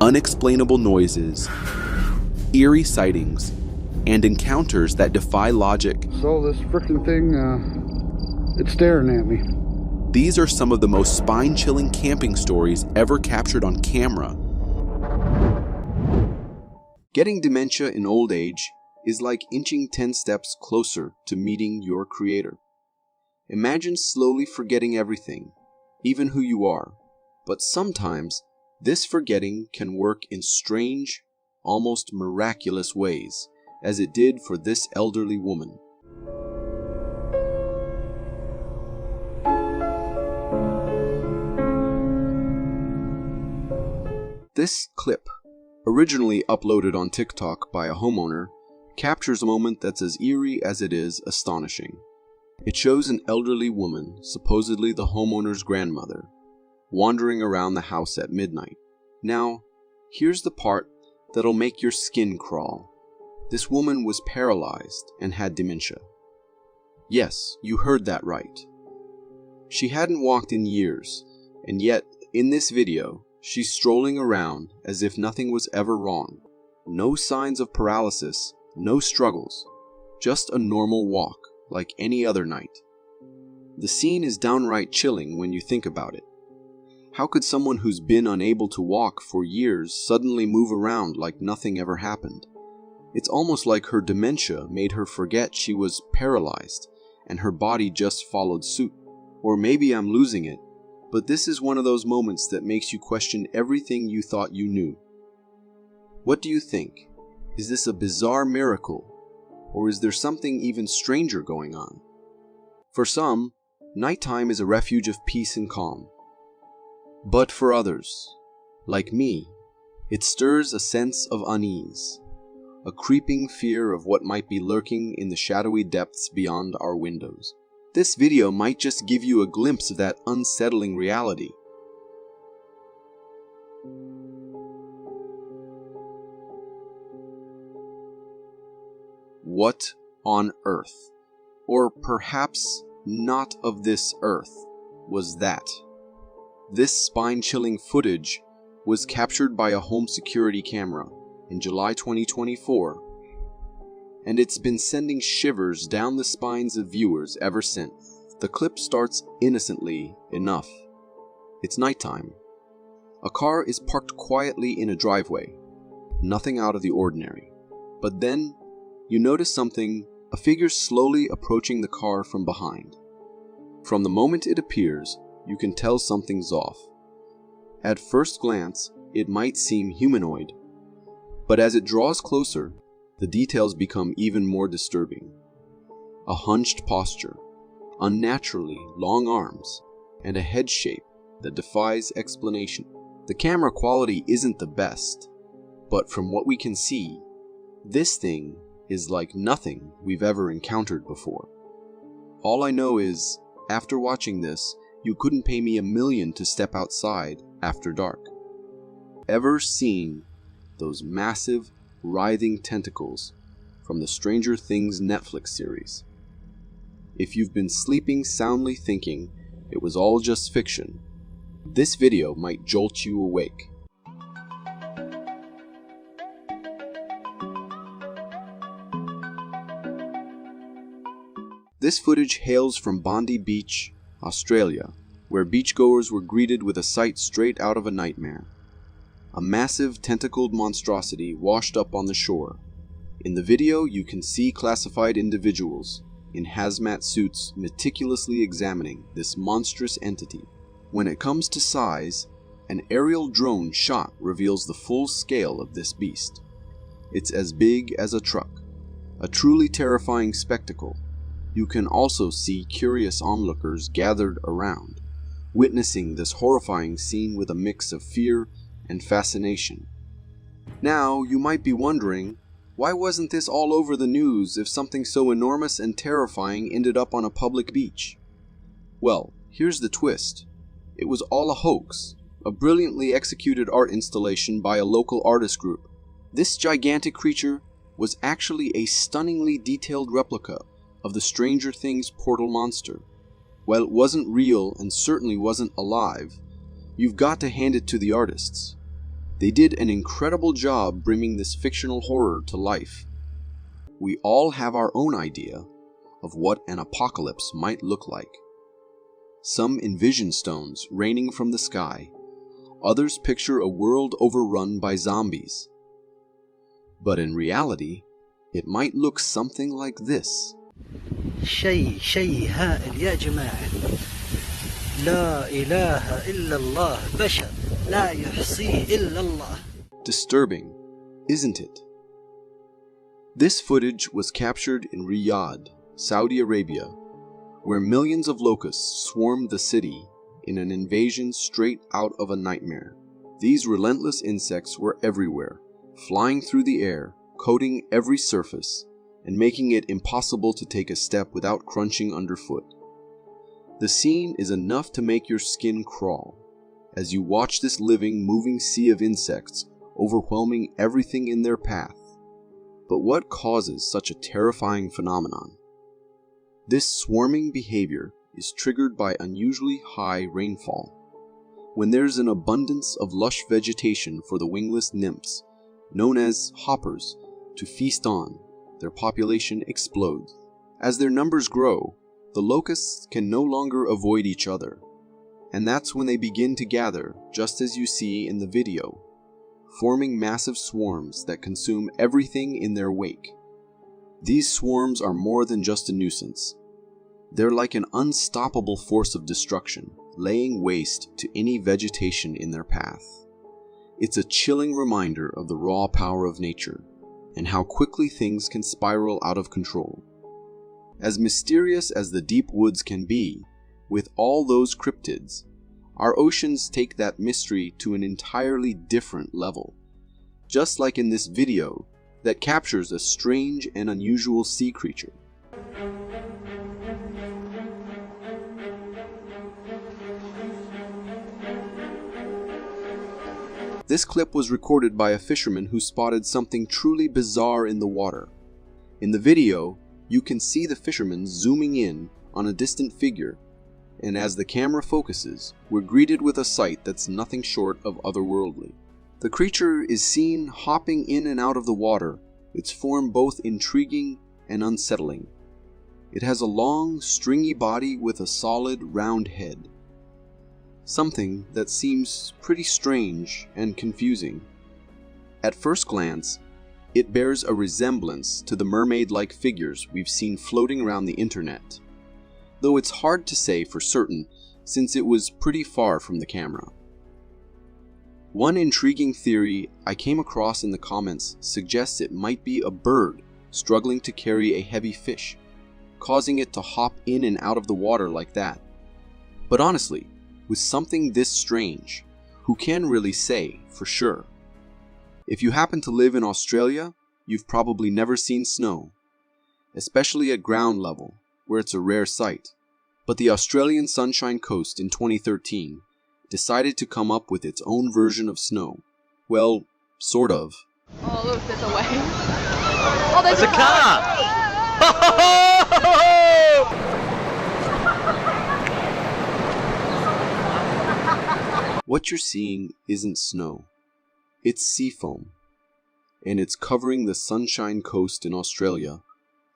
unexplainable noises, eerie sightings, and encounters that defy logic. So this frickin' thing, it's staring at me. These are some of the most spine-chilling camping stories ever captured on camera. Getting dementia in old age is like inching 10 steps closer to meeting your creator. Imagine slowly forgetting everything, even who you are. But sometimes, this forgetting can work in strange, almost miraculous ways, as it did for this elderly woman. This clip, originally uploaded on TikTok by a homeowner, captures a moment that's as eerie as it is astonishing. It shows an elderly woman, supposedly the homeowner's grandmother, wandering around the house at midnight. Now, here's the part that'll make your skin crawl. This woman was paralyzed and had dementia. Yes, you heard that right. She hadn't walked in years, and yet, in this video, she's strolling around as if nothing was ever wrong. No signs of paralysis, no struggles, just a normal walk like any other night. The scene is downright chilling when you think about it. How could someone who's been unable to walk for years suddenly move around like nothing ever happened? It's almost like her dementia made her forget she was paralyzed and her body just followed suit. Or maybe I'm losing it, but this is one of those moments that makes you question everything you thought you knew. What do you think? Is this a bizarre miracle? Or is there something even stranger going on? For some, nighttime is a refuge of peace and calm. But for others, like me, it stirs a sense of unease, a creeping fear of what might be lurking in the shadowy depths beyond our windows. This video might just give you a glimpse of that unsettling reality. What on earth, or perhaps not of this earth, was that? This spine-chilling footage was captured by a home security camera in July 2024, and it's been sending shivers down the spines of viewers ever since. The clip starts innocently enough. It's nighttime. A car is parked quietly in a driveway. Nothing out of the ordinary. But then, you notice something, a figure slowly approaching the car from behind. From the moment it appears, you can tell something's off. At first glance, it might seem humanoid, but as it draws closer, the details become even more disturbing. A hunched posture, unnaturally long arms, and a head shape that defies explanation. The camera quality isn't the best, but from what we can see, this thing is like nothing we've ever encountered before. All I know is, after watching this, you couldn't pay me $1 million to step outside after dark. Ever seen those massive, writhing tentacles from the Stranger Things Netflix series? If you've been sleeping soundly thinking it was all just fiction, this video might jolt you awake. This footage hails from Bondi Beach, Australia, where beachgoers were greeted with a sight straight out of a nightmare. A massive tentacled monstrosity washed up on the shore. In the video, you can see classified individuals in hazmat suits meticulously examining this monstrous entity. When it comes to size, an aerial drone shot reveals the full scale of this beast. It's as big as a truck, a truly terrifying spectacle. You can also see curious onlookers gathered around, witnessing this horrifying scene with a mix of fear and fascination. Now, you might be wondering, why wasn't this all over the news if something so enormous and terrifying ended up on a public beach? Well, here's the twist. It was all a hoax, a brilliantly executed art installation by a local artist group. This gigantic creature was actually a stunningly detailed replica of the Stranger Things portal monster. While it wasn't real and certainly wasn't alive, you've got to hand it to the artists. They did an incredible job bringing this fictional horror to life. We all have our own idea of what an apocalypse might look like. Some envision stones raining from the sky. Others picture a world overrun by zombies. But in reality, it might look something like this. شيء هائل يا جماعة. لا إله إلا الله بشر لا يحصيه إلا الله. Disturbing, isn't it? This footage was captured in Riyadh, Saudi Arabia, where millions of locusts swarmed the city in an invasion straight out of a nightmare. These relentless insects were everywhere, flying through the air, coating every surface, and making it impossible to take a step without crunching underfoot. The scene is enough to make your skin crawl, as you watch this living, moving sea of insects overwhelming everything in their path. But what causes such a terrifying phenomenon? This swarming behavior is triggered by unusually high rainfall. When there's an abundance of lush vegetation for the wingless nymphs, known as hoppers, to feast on, their population explodes. As their numbers grow, the locusts can no longer avoid each other, and that's when they begin to gather, just as you see in the video, forming massive swarms that consume everything in their wake. These swarms are more than just a nuisance. They're like an unstoppable force of destruction, laying waste to any vegetation in their path. It's a chilling reminder of the raw power of nature, and how quickly things can spiral out of control. As mysterious as the deep woods can be, with all those cryptids, our oceans take that mystery to an entirely different level. Just like in this video that captures a strange and unusual sea creature. This clip was recorded by a fisherman who spotted something truly bizarre in the water. In the video, you can see the fisherman zooming in on a distant figure, and as the camera focuses, we're greeted with a sight that's nothing short of otherworldly. The creature is seen hopping in and out of the water, its form both intriguing and unsettling. It has a long, stringy body with a solid, round head. Something that seems pretty strange and confusing. At first glance, it bears a resemblance to the mermaid-like figures we've seen floating around the internet, though it's hard to say for certain since it was pretty far from the camera. One intriguing theory I came across in the comments suggests it might be a bird struggling to carry a heavy fish, causing it to hop in and out of the water like that. But honestly, with something this strange, who can really say for sure? If you happen to live in Australia, you've probably never seen snow, especially at ground level, where it's a rare sight. But the Australian Sunshine Coast in 2013 decided to come up with its own version of snow. Well, sort of. Oh look, there's a wave. Oh, there's a car! What you're seeing isn't snow. It's sea foam, and it's covering the Sunshine Coast in Australia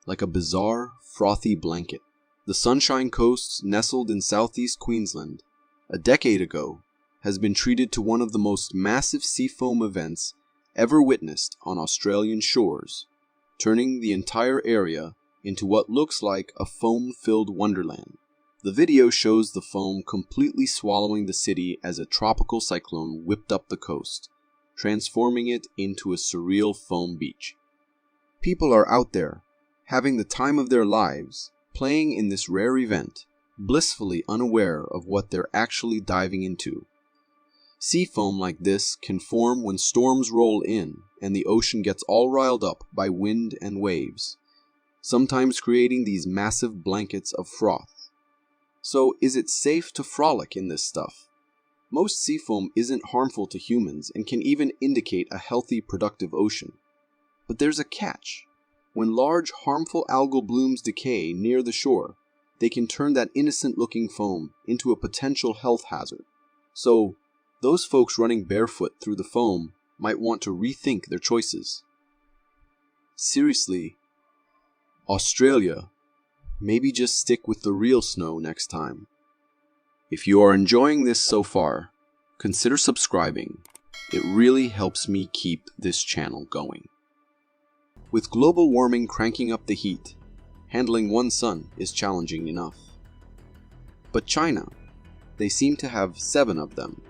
like a bizarre, frothy blanket. The Sunshine Coast, nestled in southeast Queensland, a decade ago, has been treated to one of the most massive sea foam events ever witnessed on Australian shores, turning the entire area into what looks like a foam-filled wonderland. The video shows the foam completely swallowing the city as a tropical cyclone whipped up the coast, transforming it into a surreal foam beach. People are out there, having the time of their lives, playing in this rare event, blissfully unaware of what they're actually diving into. Sea foam like this can form when storms roll in and the ocean gets all riled up by wind and waves, sometimes creating these massive blankets of froth. So is it safe to frolic in this stuff? Most sea foam isn't harmful to humans and can even indicate a healthy, productive ocean. But there's a catch. When large, harmful algal blooms decay near the shore, they can turn that innocent-looking foam into a potential health hazard. So, those folks running barefoot through the foam might want to rethink their choices. Seriously, Australia, maybe just stick with the real snow next time. If you are enjoying this so far, consider subscribing. It really helps me keep this channel going. With global warming cranking up the heat, handling one sun is challenging enough. But China, they seem to have 7 of them.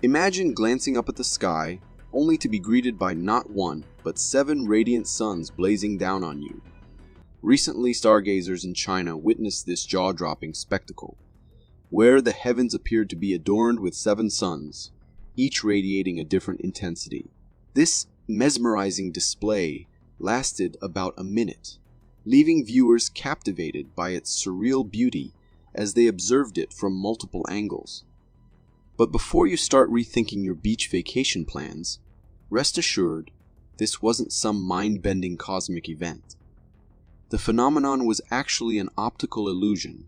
Imagine glancing up at the sky only to be greeted by not 1, but 7 radiant suns blazing down on you. Recently, stargazers in China witnessed this jaw-dropping spectacle, where the heavens appeared to be adorned with 7 suns, each radiating a different intensity. This mesmerizing display lasted about a minute, leaving viewers captivated by its surreal beauty as they observed it from multiple angles. But before you start rethinking your beach vacation plans, rest assured this wasn't some mind-bending cosmic event. The phenomenon was actually an optical illusion,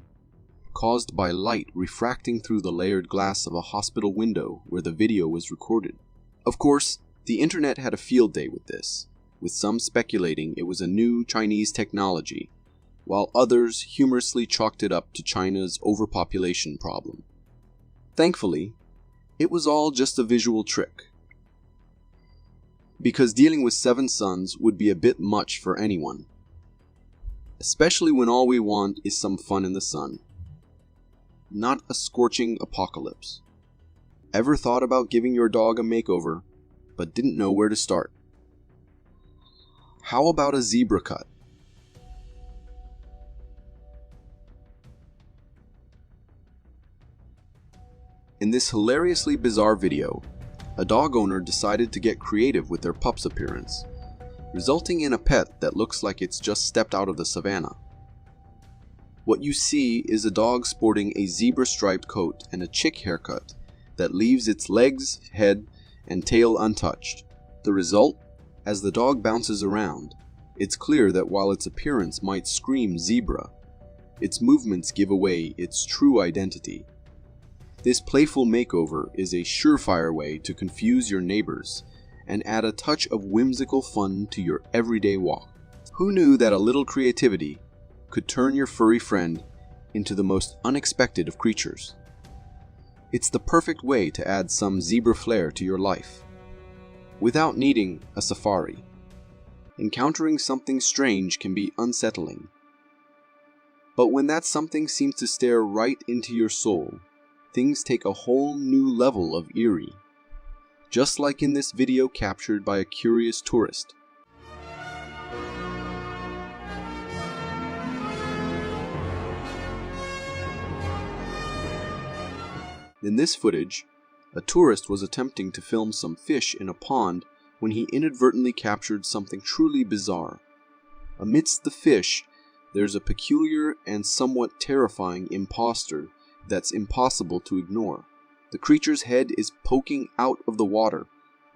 caused by light refracting through the layered glass of a hospital window where the video was recorded. Of course, the internet had a field day with this, with some speculating it was a new Chinese technology, while others humorously chalked it up to China's overpopulation problem. Thankfully, it was all just a visual trick, because dealing with 7 suns would be a bit much for anyone, especially when all we want is some fun in the sun, not a scorching apocalypse. Ever thought about giving your dog a makeover, but didn't know where to start? How about a zebra cut? In this hilariously bizarre video, a dog owner decided to get creative with their pup's appearance, resulting in a pet that looks like it's just stepped out of the savannah. What you see is a dog sporting a zebra-striped coat and a chick haircut that leaves its legs, head, and tail untouched. The result? As the dog bounces around, it's clear that while its appearance might scream zebra, its movements give away its true identity. This playful makeover is a surefire way to confuse your neighbors and add a touch of whimsical fun to your everyday walk. Who knew that a little creativity could turn your furry friend into the most unexpected of creatures? It's the perfect way to add some zebra flair to your life, without needing a safari. Encountering something strange can be unsettling, but when that something seems to stare right into your soul, things take a whole new level of eerie, just like in this video captured by a curious tourist. In this footage, a tourist was attempting to film some fish in a pond when he inadvertently captured something truly bizarre. Amidst the fish, there's a peculiar and somewhat terrifying imposter that's impossible to ignore. The creature's head is poking out of the water,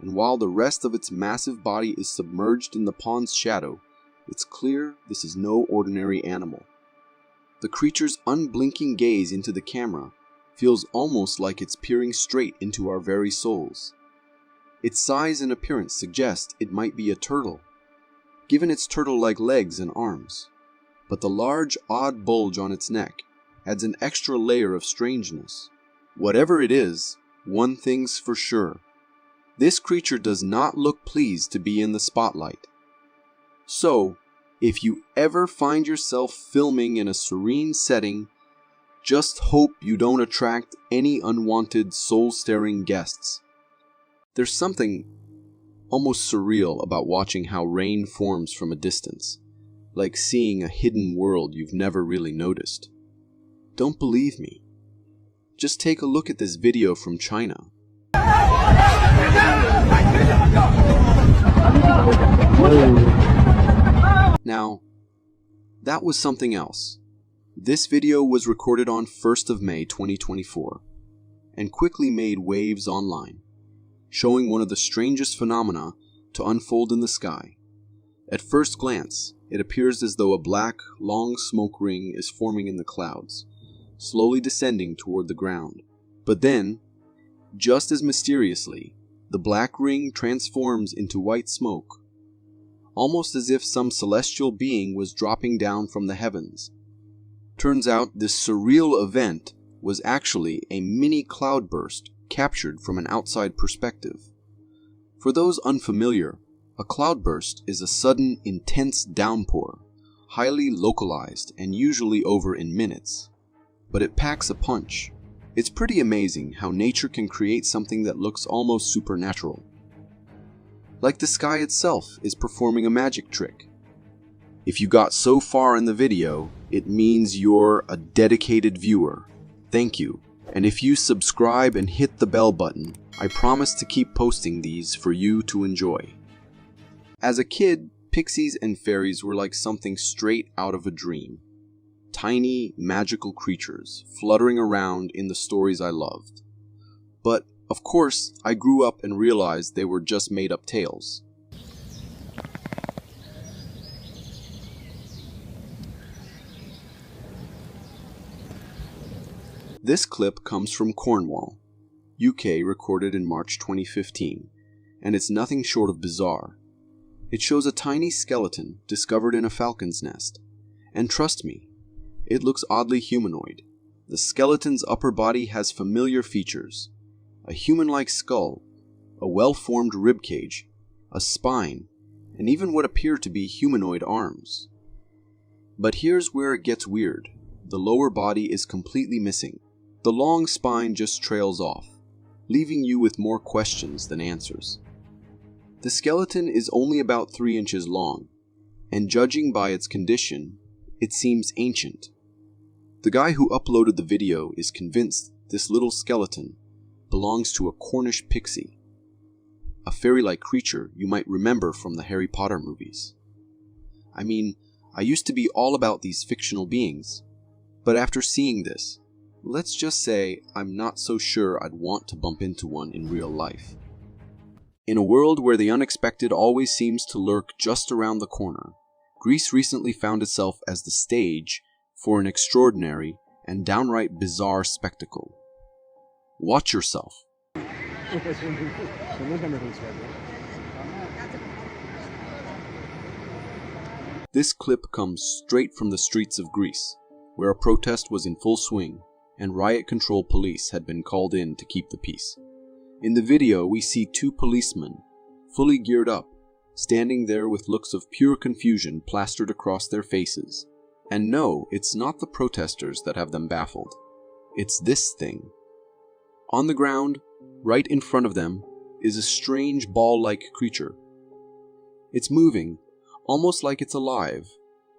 and while the rest of its massive body is submerged in the pond's shadow, it's clear this is no ordinary animal. The creature's unblinking gaze into the camera feels almost like it's peering straight into our very souls. Its size and appearance suggest it might be a turtle, given its turtle-like legs and arms, but the large, odd bulge on its neck adds an extra layer of strangeness. Whatever it is, one thing's for sure: this creature does not look pleased to be in the spotlight. So, if you ever find yourself filming in a serene setting, just hope you don't attract any unwanted, soul-staring guests. There's something almost surreal about watching how rain forms from a distance, like seeing a hidden world you've never really noticed. Don't believe me? Just take a look at this video from China. Now, that was something else. This video was recorded on 1st of May 2024 and quickly made waves online, showing one of the strangest phenomena to unfold in the sky. At first glance, it appears as though a black, long smoke ring is forming in the clouds, slowly descending toward the ground. But then, just as mysteriously, the black ring transforms into white smoke, almost as if some celestial being was dropping down from the heavens. Turns out this surreal event was actually a mini cloudburst captured from an outside perspective. For those unfamiliar, a cloudburst is a sudden, intense downpour, highly localized and usually over in minutes. But it packs a punch. It's pretty amazing how nature can create something that looks almost supernatural. Like the sky itself is performing a magic trick. If you got so far in the video, it means you're a dedicated viewer. Thank you. And if you subscribe and hit the bell button, I promise to keep posting these for you to enjoy. As a kid, pixies and fairies were like something straight out of a dream. Tiny, magical creatures fluttering around in the stories I loved. But, of course, I grew up and realized they were just made-up tales. This clip comes from Cornwall, UK, recorded in March 2015, and it's nothing short of bizarre. It shows a tiny skeleton discovered in a falcon's nest, and trust me, it looks oddly humanoid. The skeleton's upper body has familiar features: a human-like skull, a well-formed ribcage, a spine, and even what appear to be humanoid arms. But here's where it gets weird. The lower body is completely missing. The long spine just trails off, leaving you with more questions than answers. The skeleton is only about 3 inches long, and judging by its condition, it seems ancient. The guy who uploaded the video is convinced this little skeleton belongs to a Cornish pixie, a fairy-like creature you might remember from the Harry Potter movies. I mean, I used to be all about these fictional beings, but after seeing this, let's just say I'm not so sure I'd want to bump into one in real life. In a world where the unexpected always seems to lurk just around the corner, Greece recently found itself as the stage for an extraordinary and downright bizarre spectacle. Watch yourself. This clip comes straight from the streets of Greece, where a protest was in full swing and riot control police had been called in to keep the peace. In the video, we see 2 policemen, fully geared up, standing there with looks of pure confusion plastered across their faces. And no, it's not the protesters that have them baffled. It's this thing. On the ground, right in front of them, is a strange ball-like creature. It's moving, almost like it's alive,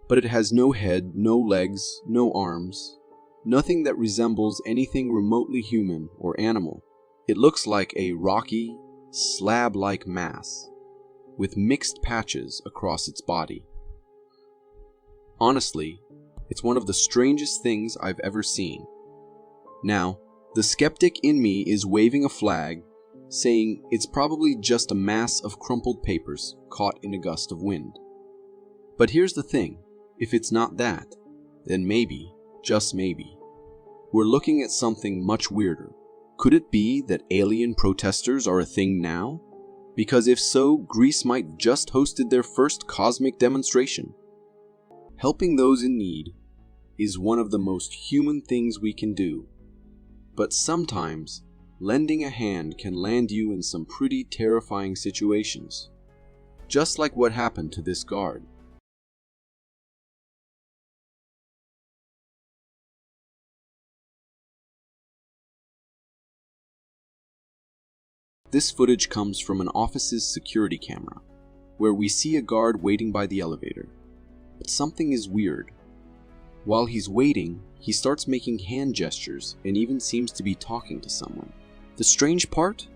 but it has no head, no legs, no arms, nothing that resembles anything remotely human or animal. It looks like a rocky, slab-like mass, with mixed patches across its body. Honestly, it's one of the strangest things I've ever seen. Now, the skeptic in me is waving a flag, saying it's probably just a mass of crumpled papers caught in a gust of wind. But here's the thing, if it's not that, then maybe, just maybe, we're looking at something much weirder. Could it be that alien protesters are a thing now? Because if so, Greece might just hosted their first cosmic demonstration. Helping those in need is one of the most human things we can do. But sometimes, lending a hand can land you in some pretty terrifying situations. Just like what happened to this guard. This footage comes from an office's security camera, where we see a guard waiting by the elevator. But something is weird. While he's waiting, he starts making hand gestures and even seems to be talking to someone. The strange part?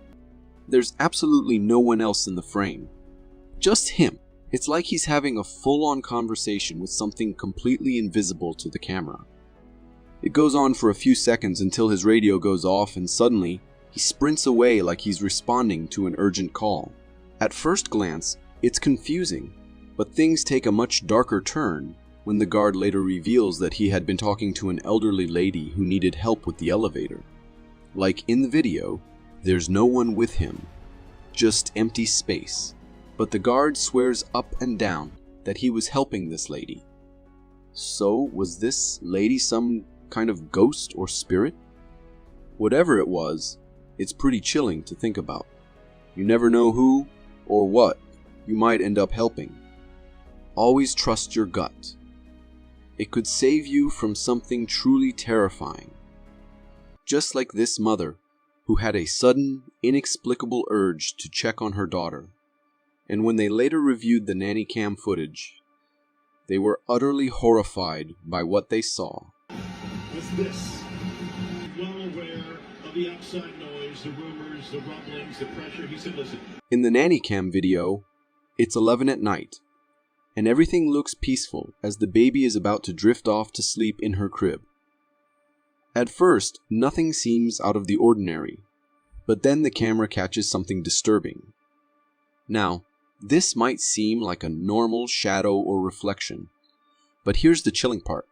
There's absolutely no one else in the frame. Just him. It's like he's having a full-on conversation with something completely invisible to the camera. It goes on for a few seconds until his radio goes off and suddenly, he sprints away like he's responding to an urgent call. At first glance, it's confusing. But things take a much darker turn when the guard later reveals that he had been talking to an elderly lady who needed help with the elevator. Like in the video, there's no one with him, just empty space, but the guard swears up and down that he was helping this lady. So was this lady some kind of ghost or spirit? Whatever it was, it's pretty chilling to think about. You never know who or what you might end up helping. Always trust your gut. It could save you from something truly terrifying. Just like this mother who had a sudden, inexplicable urge to check on her daughter. And when they later reviewed the nanny cam footage, they were utterly horrified by what they saw. What's this? Well aware of the outside noise, the rumors, the rumblings, the pressure. He said, listen. In the nanny cam video, it's 11 at night, and everything looks peaceful as the baby is about to drift off to sleep in her crib. At first, nothing seems out of the ordinary, but then the camera catches something disturbing. Now, this might seem like a normal shadow or reflection, but here's the chilling part.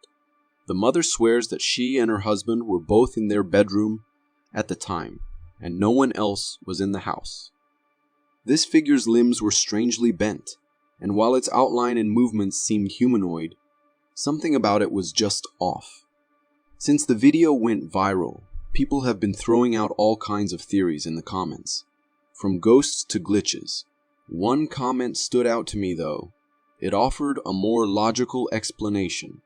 The mother swears that she and her husband were both in their bedroom at the time, and no one else was in the house. This figure's limbs were strangely bent, and while its outline and movements seemed humanoid, something about it was just off. Since the video went viral, people have been throwing out all kinds of theories in the comments, from ghosts to glitches. One comment stood out to me though. It offered a more logical explanation.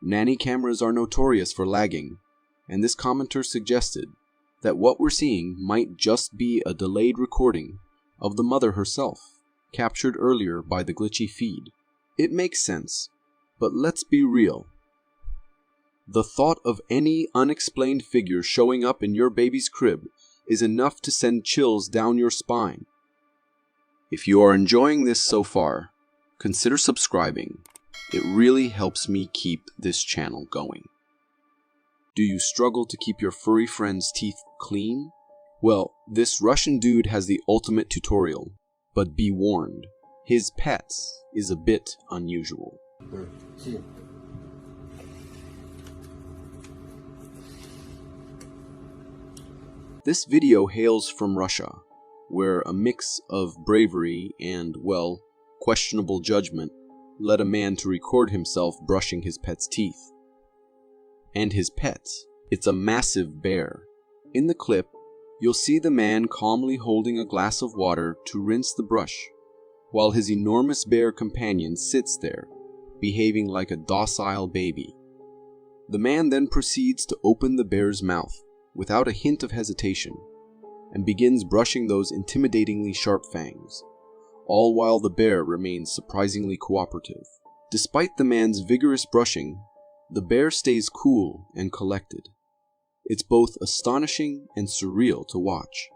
Nanny cameras are notorious for lagging, and this commenter suggested that what we're seeing might just be a delayed recording of the mother herself, captured earlier by the glitchy feed. It makes sense, but let's be real. The thought of any unexplained figure showing up in your baby's crib is enough to send chills down your spine. If you are enjoying this so far, consider subscribing. It really helps me keep this channel going. Do you struggle to keep your furry friend's teeth clean? Well, this Russian dude has the ultimate tutorial, but be warned, his pets is a bit unusual. This video hails from Russia, where a mix of bravery and, well, questionable judgment led a man to record himself brushing his pet's teeth. And his pet, it's a massive bear. In the clip, you'll see the man calmly holding a glass of water to rinse the brush, while his enormous bear companion sits there, behaving like a docile baby. The man then proceeds to open the bear's mouth, without a hint of hesitation, and begins brushing those intimidatingly sharp fangs, all while the bear remains surprisingly cooperative. Despite the man's vigorous brushing, the bear stays cool and collected. It's both astonishing and surreal to watch.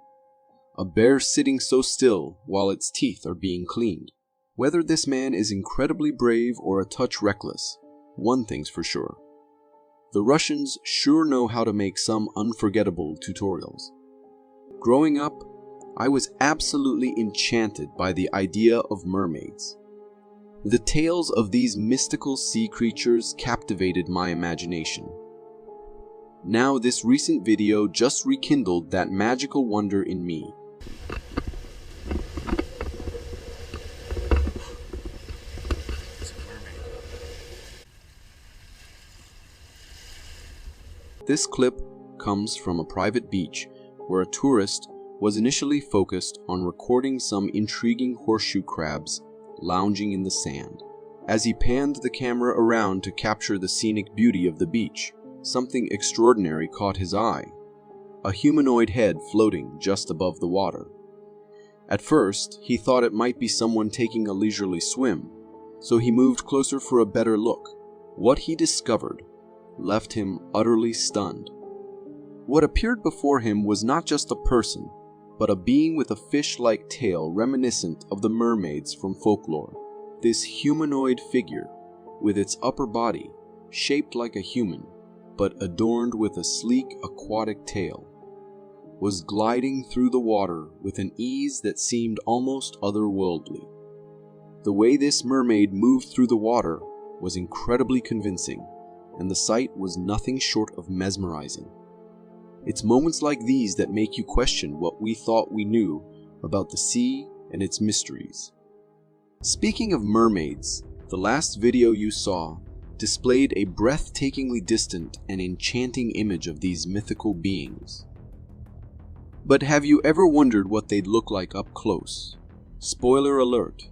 A bear sitting so still while its teeth are being cleaned. Whether this man is incredibly brave or a touch reckless, one thing's for sure. The Russians sure know how to make some unforgettable tutorials. Growing up, I was absolutely enchanted by the idea of mermaids. The tales of these mystical sea creatures captivated my imagination. Now this recent video just rekindled that magical wonder in me. This clip comes from a private beach where a tourist was initially focused on recording some intriguing horseshoe crabs lounging in the sand. As he panned the camera around to capture the scenic beauty of the beach, something extraordinary caught his eye. A humanoid head floating just above the water. At first, he thought it might be someone taking a leisurely swim, so he moved closer for a better look. What he discovered left him utterly stunned. What appeared before him was not just a person, but a being with a fish-like tail reminiscent of the mermaids from folklore. This humanoid figure, with its upper body shaped like a human, but adorned with a sleek aquatic tail, was gliding through the water with an ease that seemed almost otherworldly. The way this mermaid moved through the water was incredibly convincing, and the sight was nothing short of mesmerizing. It's moments like these that make you question what we thought we knew about the sea and its mysteries. Speaking of mermaids, the last video you saw displayed a breathtakingly distant and enchanting image of these mythical beings. But have you ever wondered what they'd look like up close? Spoiler alert,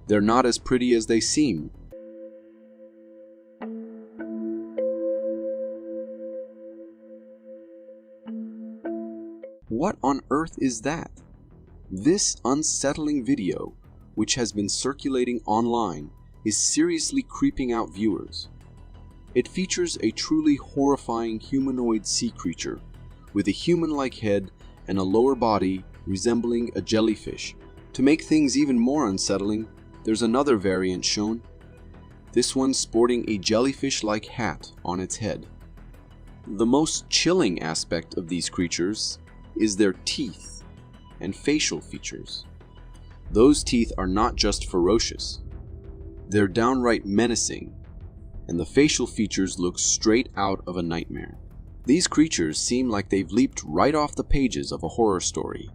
they're not as pretty as they seem. What on earth is that? This unsettling video, which has been circulating online, is seriously creeping out viewers. It features a truly horrifying humanoid sea creature with a human-like head and a lower body resembling a jellyfish. To make things even more unsettling, there's another variant shown. This one sporting a jellyfish-like hat on its head. The most chilling aspect of these creatures is their teeth and facial features. Those teeth are not just ferocious, they're downright menacing, and the facial features look straight out of a nightmare. These creatures seem like they've leaped right off the pages of a horror story.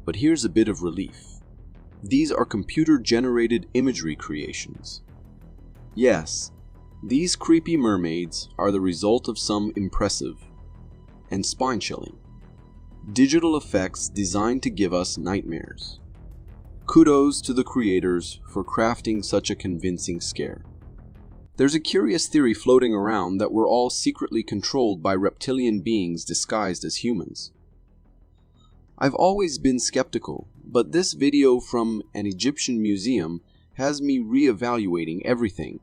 But here's a bit of relief. These are computer-generated imagery creations. Yes, these creepy mermaids are the result of some impressive and spine-chilling digital effects designed to give us nightmares. Kudos to the creators for crafting such a convincing scare. There's a curious theory floating around that we're all secretly controlled by reptilian beings disguised as humans. I've always been skeptical, but this video from an Egyptian museum has me reevaluating everything.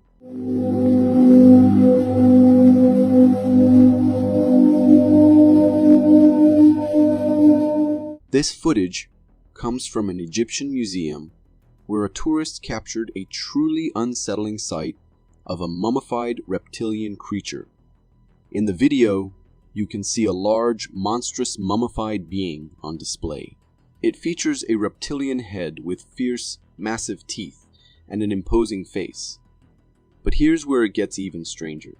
This footage comes from an Egyptian museum where a tourist captured a truly unsettling sight of a mummified reptilian creature. In the video, you can see a large, monstrous mummified being on display. It features a reptilian head with fierce, massive teeth and an imposing face. But here's where it gets even stranger.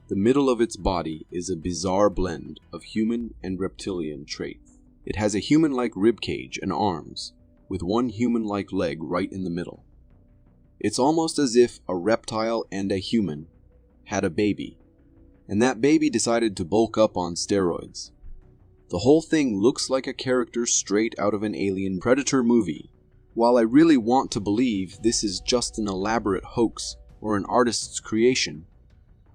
The middle of its body is a bizarre blend of human and reptilian traits. It has a human-like ribcage and arms, with one human-like leg right in the middle. It's almost as if a reptile and a human had a baby, and that baby decided to bulk up on steroids. The whole thing looks like a character straight out of an alien predator movie. While I really want to believe this is just an elaborate hoax or an artist's creation,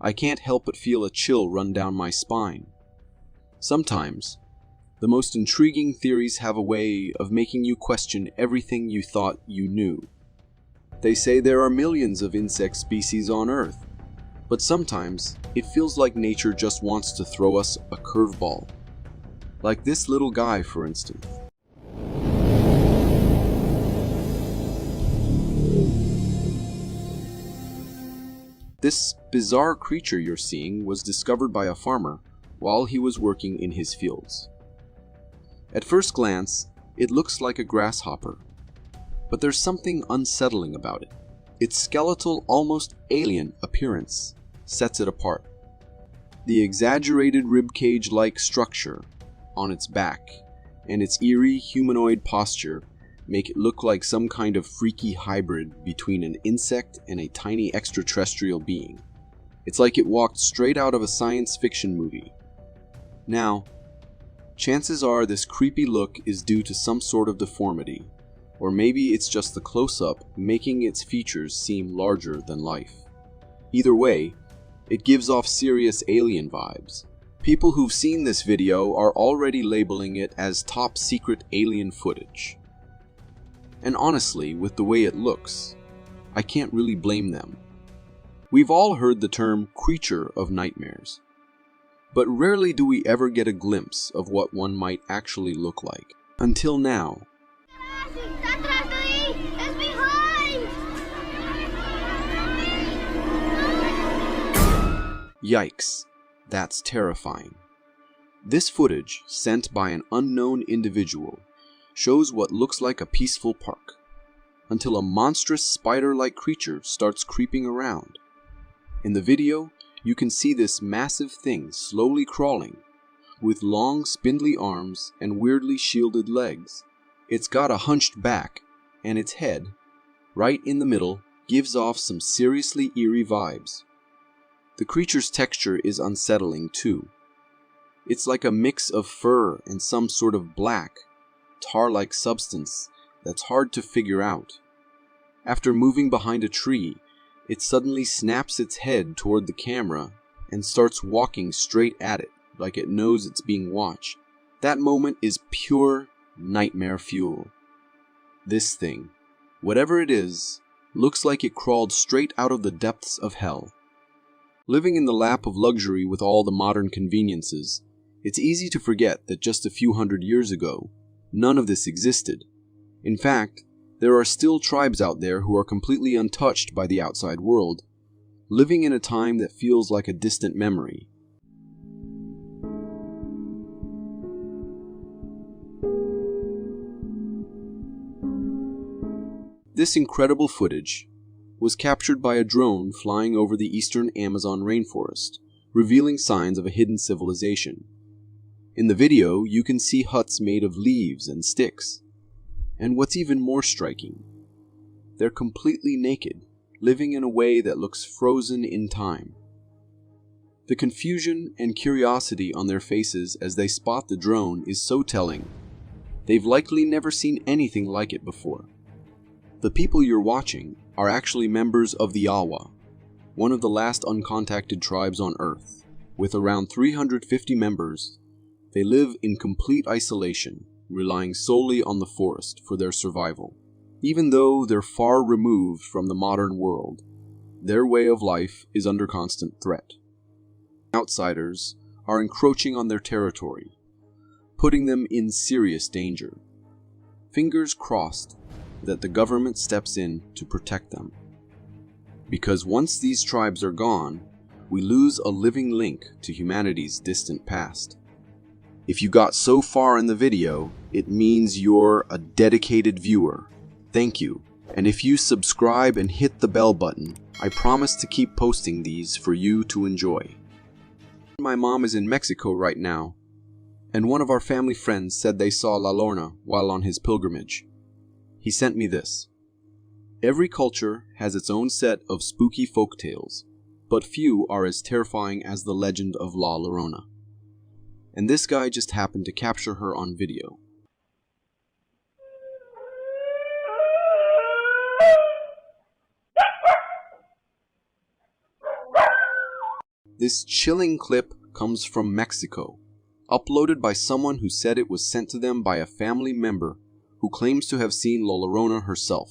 I can't help but feel a chill run down my spine. Sometimes, the most intriguing theories have a way of making you question everything you thought you knew. They say there are millions of insect species on Earth, but sometimes it feels like nature just wants to throw us a curveball. Like this little guy, for instance. This bizarre creature you're seeing was discovered by a farmer while he was working in his fields. At first glance, it looks like a grasshopper, but there's something unsettling about it. Its skeletal, almost alien appearance sets it apart. The exaggerated ribcage-like structure on its back and its eerie humanoid posture make it look like some kind of freaky hybrid between an insect and a tiny extraterrestrial being. It's like it walked straight out of a science fiction movie. Now, chances are this creepy look is due to some sort of deformity, or maybe it's just the close-up making its features seem larger than life. Either way, it gives off serious alien vibes. People who've seen this video are already labeling it as top secret alien footage. And honestly, with the way it looks, I can't really blame them. We've all heard the term creature of nightmares, but rarely do we ever get a glimpse of what one might actually look like. Until now. Yikes, that's terrifying. This footage, sent by an unknown individual, shows what looks like a peaceful park. until a monstrous spider-like creature starts creeping around. In the video, you can see this massive thing slowly crawling, with long spindly arms and weirdly shielded legs. It's got a hunched back, and its head, right in the middle, gives off some seriously eerie vibes. The creature's texture is unsettling too. It's like a mix of fur and some sort of black, tar-like substance that's hard to figure out. After moving behind a tree, it suddenly snaps its head toward the camera and starts walking straight at it, like it knows it's being watched. That moment is pure nightmare fuel. This thing, whatever it is, looks like it crawled straight out of the depths of hell. Living in the lap of luxury with all the modern conveniences, it's easy to forget that just a few hundred years ago, none of this existed. In fact, there are still tribes out there who are completely untouched by the outside world, living in a time that feels like a distant memory. This incredible footage was captured by a drone flying over the eastern Amazon rainforest, revealing signs of a hidden civilization. In the video, you can see huts made of leaves and sticks. And what's even more striking, they're completely naked, living in a way that looks frozen in time. The confusion and curiosity on their faces as they spot the drone is so telling. They've likely never seen anything like it before. The people you're watching are actually members of the Awa, one of the last uncontacted tribes on Earth. With around 350 members, they live in complete isolation, relying solely on the forest for their survival. Even though they're far removed from the modern world, their way of life is under constant threat. Outsiders are encroaching on their territory, putting them in serious danger. Fingers crossed that the government steps in to protect them. Because once these tribes are gone, we lose a living link to humanity's distant past. If you got so far in the video, it means you're a dedicated viewer. Thank you. And if you subscribe and hit the bell button, I promise to keep posting these for you to enjoy. My mom is in Mexico right now, and one of our family friends said they saw La Lorna while on his pilgrimage. He sent me this. Every culture has its own set of spooky folktales, but few are as terrifying as the legend of La Llorona. And this guy just happened to capture her on video. This chilling clip comes from Mexico, uploaded by someone who said it was sent to them by a family member who claims to have seen La Llorona herself.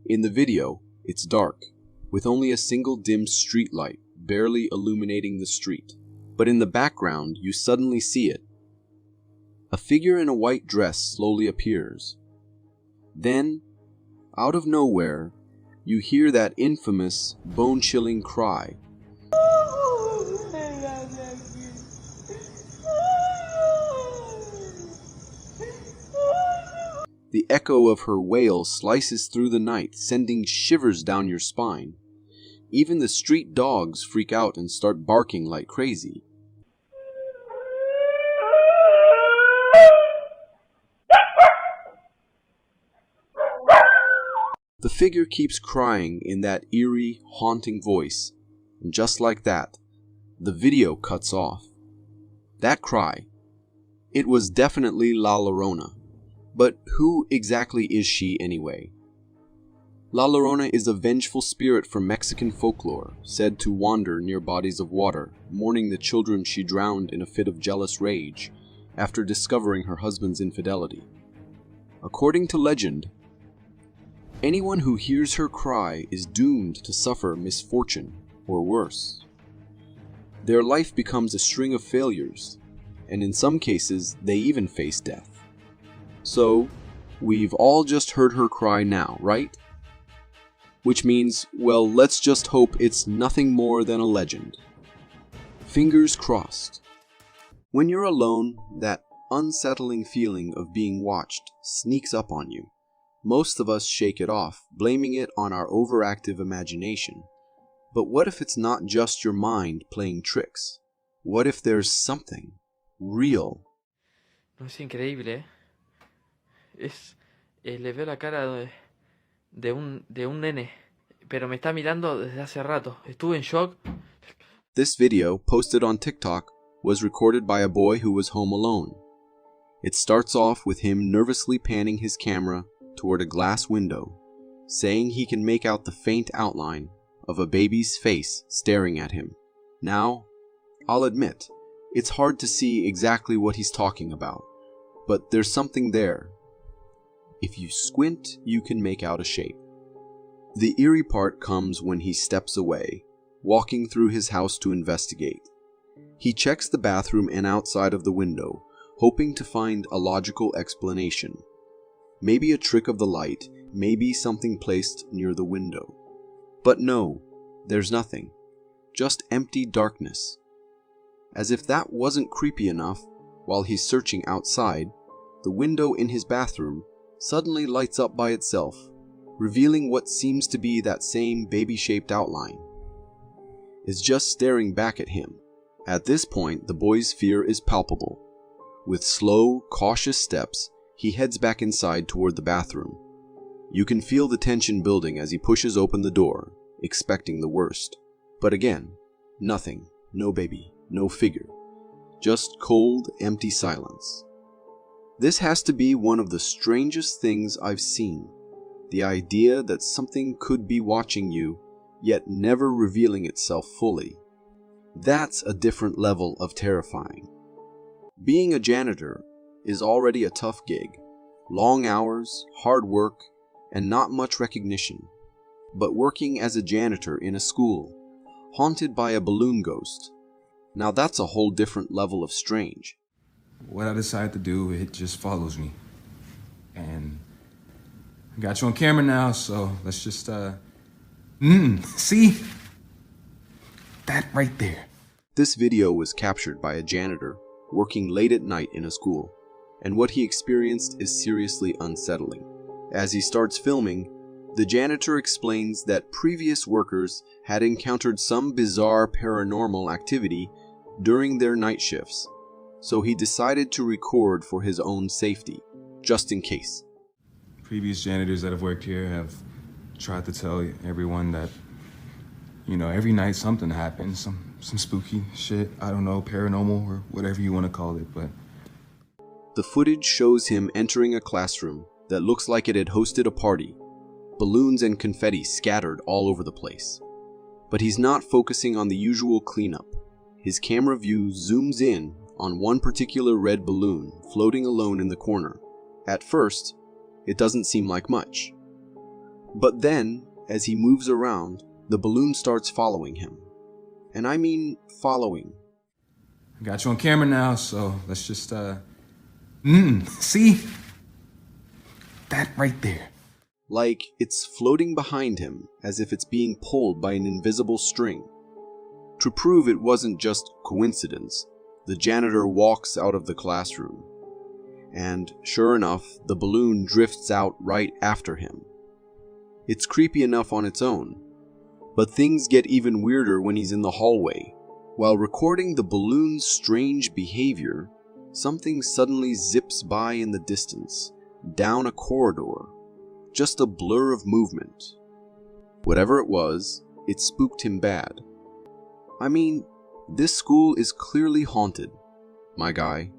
In the video, it's dark, with only a single dim street light barely illuminating the street. But in the background, you suddenly see it. A figure in a white dress slowly appears. Then, out of nowhere, you hear that infamous, bone-chilling cry. The echo of her wail slices through the night, sending shivers down your spine. Even the street dogs freak out and start barking like crazy. The figure keeps crying in that eerie, haunting voice, and just like that, the video cuts off. That cry, it was definitely La Llorona. But who exactly is she anyway? La Llorona is a vengeful spirit from Mexican folklore, said to wander near bodies of water, mourning the children she drowned in a fit of jealous rage after discovering her husband's infidelity. According to legend, anyone who hears her cry is doomed to suffer misfortune or worse. Their life becomes a string of failures, and in some cases, they even face death. So, we've all just heard her cry now, right? Which means, well, let's just hope it's nothing more than a legend. Fingers crossed. When you're alone, that unsettling feeling of being watched sneaks up on you. Most of us shake it off, blaming it on our overactive imagination. But what if it's not just your mind playing tricks? What if there's something real? No, es increíble, ¿eh? Le veo la cara de un nene, pero me está mirando desde hace rato. Estuve en shock. This video, posted on TikTok, was recorded by a boy who was home alone. It starts off with him nervously panning his camera toward a glass window, saying he can make out the faint outline of a baby's face staring at him. Now, I'll admit, it's hard to see exactly what he's talking about, but there's something there. If you squint, you can make out a shape. The eerie part comes when he steps away, walking through his house to investigate. He checks the bathroom and outside of the window, hoping to find a logical explanation. Maybe a trick of the light, maybe something placed near the window. But no, there's nothing. Just empty darkness. As if that wasn't creepy enough, while he's searching outside, the window in his bathroom suddenly lights up by itself, revealing what seems to be that same baby-shaped outline. It's just staring back at him. At this point, the boy's fear is palpable. With slow, cautious steps, he heads back inside toward the bathroom. You can feel the tension building as he pushes open the door, expecting the worst. But again, nothing, no baby, no figure. Just cold, empty silence. This has to be one of the strangest things I've seen. The idea that something could be watching you, yet never revealing itself fully. That's a different level of terrifying. Being a janitor is already a tough gig. Long hours, hard work, and not much recognition. But working as a janitor in a school, haunted by a balloon ghost, now that's a whole different level of strange. What I decide to do, it just follows me. And I got you on camera now, so let's just, see? That right there. This video was captured by a janitor working late at night in a school, and what he experienced is seriously unsettling. As he starts filming, the janitor explains that previous workers had encountered some bizarre paranormal activity during their night shifts, so he decided to record for his own safety, just in case. Previous janitors that have worked here have tried to tell everyone that, every night something happens, some spooky shit, I don't know, paranormal or whatever you want to call it, but... The footage shows him entering a classroom that looks like it had hosted a party, balloons and confetti scattered all over the place. But he's not focusing on the usual cleanup. His camera view zooms in on one particular red balloon floating alone in the corner. At first, it doesn't seem like much. But then, as he moves around, the balloon starts following him. And I mean following. I got you on camera now, so let's just, see? That right there. Like it's floating behind him as if it's being pulled by an invisible string. To prove it wasn't just coincidence, the janitor walks out of the classroom. And sure enough, the balloon drifts out right after him. It's creepy enough on its own, but things get even weirder when he's in the hallway. While recording the balloon's strange behavior, something suddenly zips by in the distance, down a corridor. Just a blur of movement. Whatever it was, it spooked him bad. I mean, this school is clearly haunted, my guy.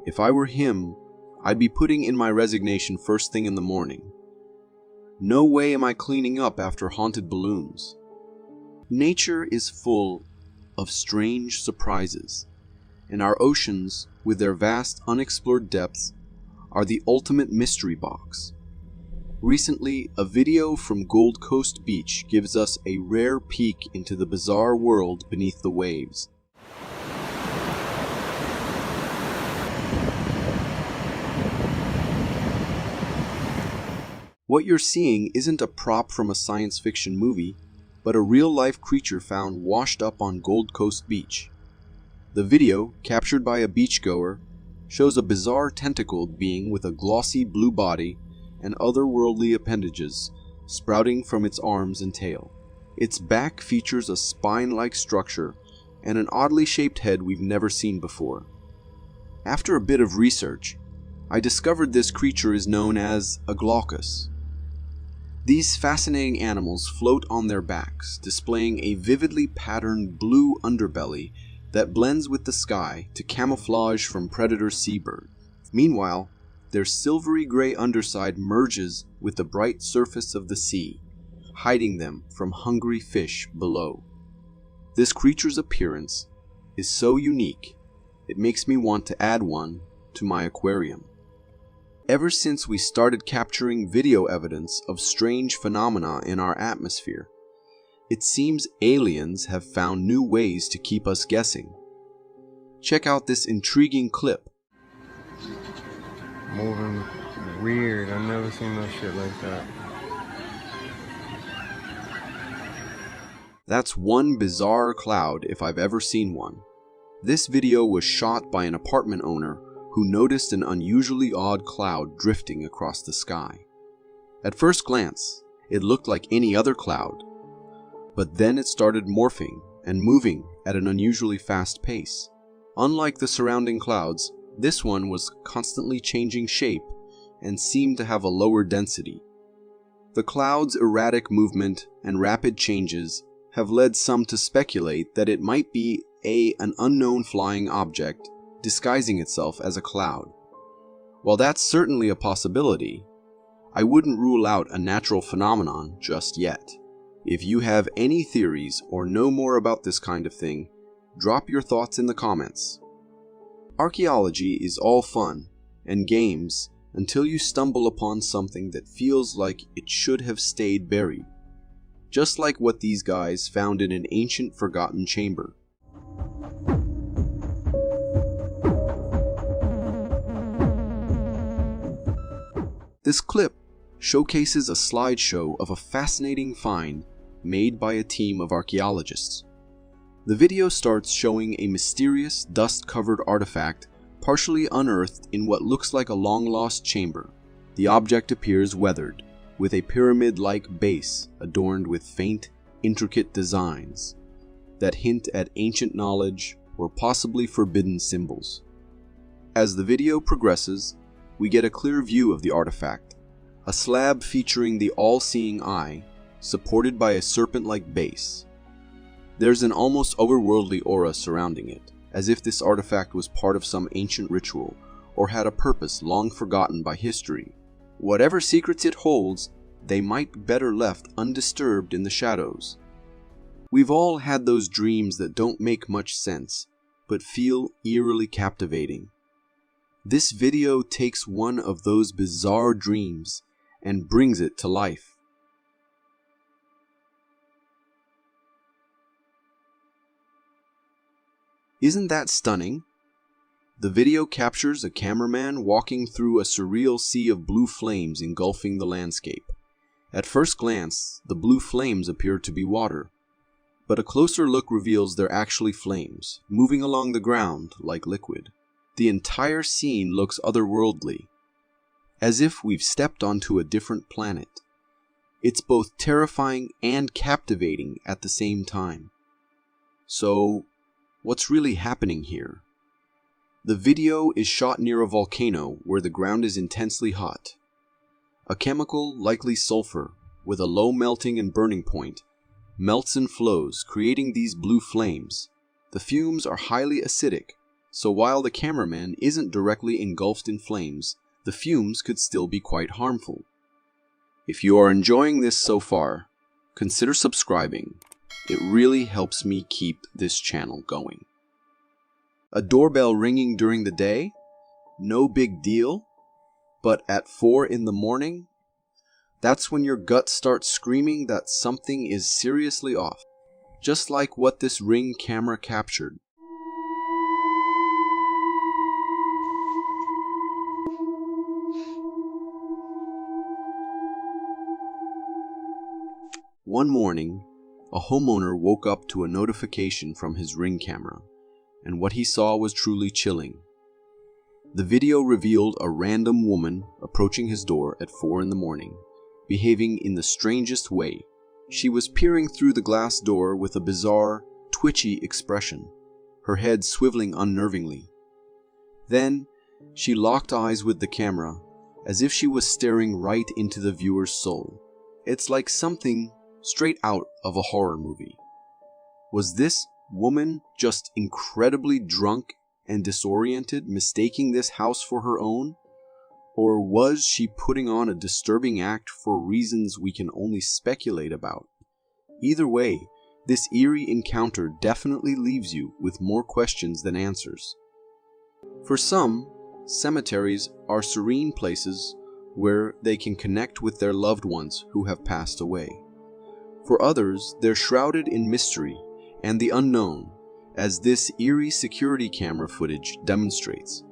If I were him, I'd be putting in my resignation first thing in the morning. No way am I cleaning up after haunted balloons. Nature is full of strange surprises, and our oceans, with their vast unexplored depths, are the ultimate mystery box. Recently, a video from Gold Coast Beach gives us a rare peek into the bizarre world beneath the waves. What you're seeing isn't a prop from a science fiction movie, but a real-life creature found washed up on Gold Coast Beach. The video, captured by a beachgoer, shows a bizarre tentacled being with a glossy blue body and otherworldly appendages sprouting from its arms and tail. Its back features a spine-like structure and an oddly shaped head we've never seen before. After a bit of research, I discovered this creature is known as a glaucus. These fascinating animals float on their backs, displaying a vividly patterned blue underbelly that blends with the sky to camouflage from predator seabirds. Meanwhile, their silvery gray underside merges with the bright surface of the sea, hiding them from hungry fish below. This creature's appearance is so unique, it makes me want to add one to my aquarium. Ever since we started capturing video evidence of strange phenomena in our atmosphere, it seems aliens have found new ways to keep us guessing. Check out this intriguing clip. Moving weird. I've never seen no shit like that. That's one bizarre cloud if I've ever seen one. This video was shot by an apartment owner who noticed an unusually odd cloud drifting across the sky. At first glance, it looked like any other cloud, but then it started morphing and moving at an unusually fast pace. Unlike the surrounding clouds, this one was constantly changing shape and seemed to have a lower density. The cloud's erratic movement and rapid changes have led some to speculate that it might be an unknown flying object disguising itself as a cloud. While that's certainly a possibility, I wouldn't rule out a natural phenomenon just yet. If you have any theories or know more about this kind of thing, drop your thoughts in the comments. Archaeology is all fun and games until you stumble upon something that feels like it should have stayed buried. Just like what these guys found in an ancient forgotten chamber. This clip showcases a slideshow of a fascinating find made by a team of archaeologists. The video starts showing a mysterious, dust-covered artifact partially unearthed in what looks like a long-lost chamber. The object appears weathered, with a pyramid-like base adorned with faint, intricate designs that hint at ancient knowledge or possibly forbidden symbols. As the video progresses, we get a clear view of the artifact, a slab featuring the all-seeing eye, supported by a serpent-like base. There's an almost otherworldly aura surrounding it, as if this artifact was part of some ancient ritual or had a purpose long forgotten by history. Whatever secrets it holds, they might be better left undisturbed in the shadows. We've all had those dreams that don't make much sense, but feel eerily captivating. This video takes one of those bizarre dreams and brings it to life. Isn't that stunning? The video captures a cameraman walking through a surreal sea of blue flames engulfing the landscape. At first glance, the blue flames appear to be water, but a closer look reveals they're actually flames, moving along the ground like liquid. The entire scene looks otherworldly, as if we've stepped onto a different planet. It's both terrifying and captivating at the same time. So, what's really happening here? The video is shot near a volcano where the ground is intensely hot. A chemical, likely sulfur, with a low melting and burning point, melts and flows, creating these blue flames. The fumes are highly acidic, so while the cameraman isn't directly engulfed in flames, the fumes could still be quite harmful. If you are enjoying this so far, consider subscribing. It really helps me keep this channel going. A doorbell ringing during the day? No big deal. But at 4 in the morning? That's when your gut starts screaming that something is seriously off. Just like what this Ring camera captured. One morning, a homeowner woke up to a notification from his Ring camera, and what he saw was truly chilling. The video revealed a random woman approaching his door at 4 in the morning, behaving in the strangest way. She was peering through the glass door with a bizarre, twitchy expression, her head swiveling unnervingly. Then, she locked eyes with the camera, as if she was staring right into the viewer's soul. It's like something straight out of a horror movie. Was this woman just incredibly drunk and disoriented, mistaking this house for her own? Or was she putting on a disturbing act for reasons we can only speculate about? Either way, this eerie encounter definitely leaves you with more questions than answers. For some, cemeteries are serene places where they can connect with their loved ones who have passed away. For others, they're shrouded in mystery and the unknown, as this eerie security camera footage demonstrates.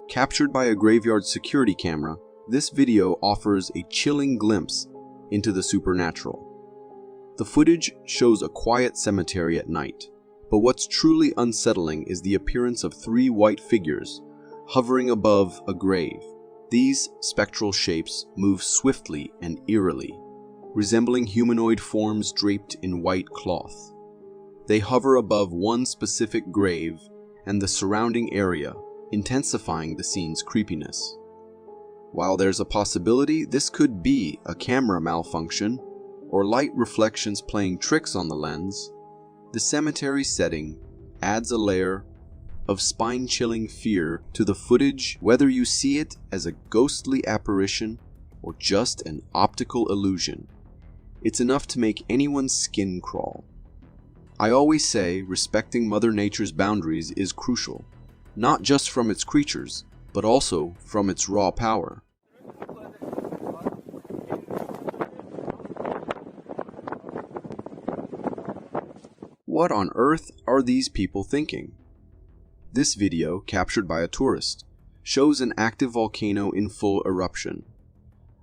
Captured by a graveyard security camera, this video offers a chilling glimpse into the supernatural. The footage shows a quiet cemetery at night, but what's truly unsettling is the appearance of 3 white figures hovering above a grave. These spectral shapes move swiftly and eerily, resembling humanoid forms draped in white cloth. They hover above one specific grave and the surrounding area, intensifying the scene's creepiness. While there's a possibility this could be a camera malfunction or light reflections playing tricks on the lens, the cemetery setting adds a layer of spine-chilling fear to the footage, whether you see it as a ghostly apparition or just an optical illusion. It's enough to make anyone's skin crawl. I always say respecting Mother Nature's boundaries is crucial, not just from its creatures, but also from its raw power. What on earth are these people thinking? This video, captured by a tourist, shows an active volcano in full eruption.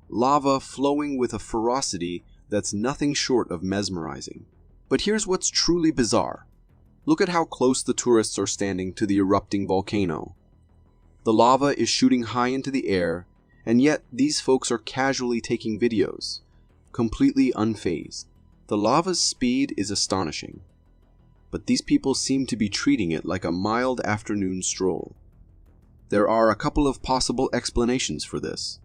Lava flowing with a ferocity that's nothing short of mesmerizing. But here's what's truly bizarre. Look at how close the tourists are standing to the erupting volcano. The lava is shooting high into the air, and yet these folks are casually taking videos, completely unfazed. The lava's speed is astonishing, but these people seem to be treating it like a mild afternoon stroll. There are a couple of possible explanations for this.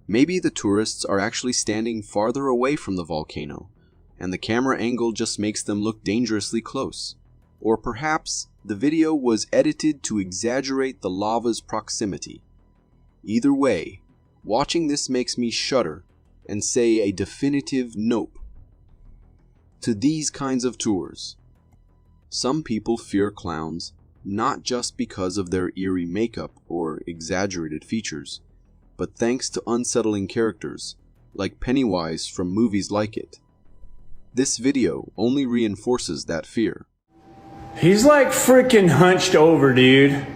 Maybe the tourists are actually standing farther away from the volcano, and the camera angle just makes them look dangerously close. Or perhaps the video was edited to exaggerate the lava's proximity. Either way, watching this makes me shudder and say a definitive nope to these kinds of tours. Some people fear clowns not just because of their eerie makeup or exaggerated features, but thanks to unsettling characters like Pennywise from movies like it. This video only reinforces that fear. He's like freaking hunched over, dude.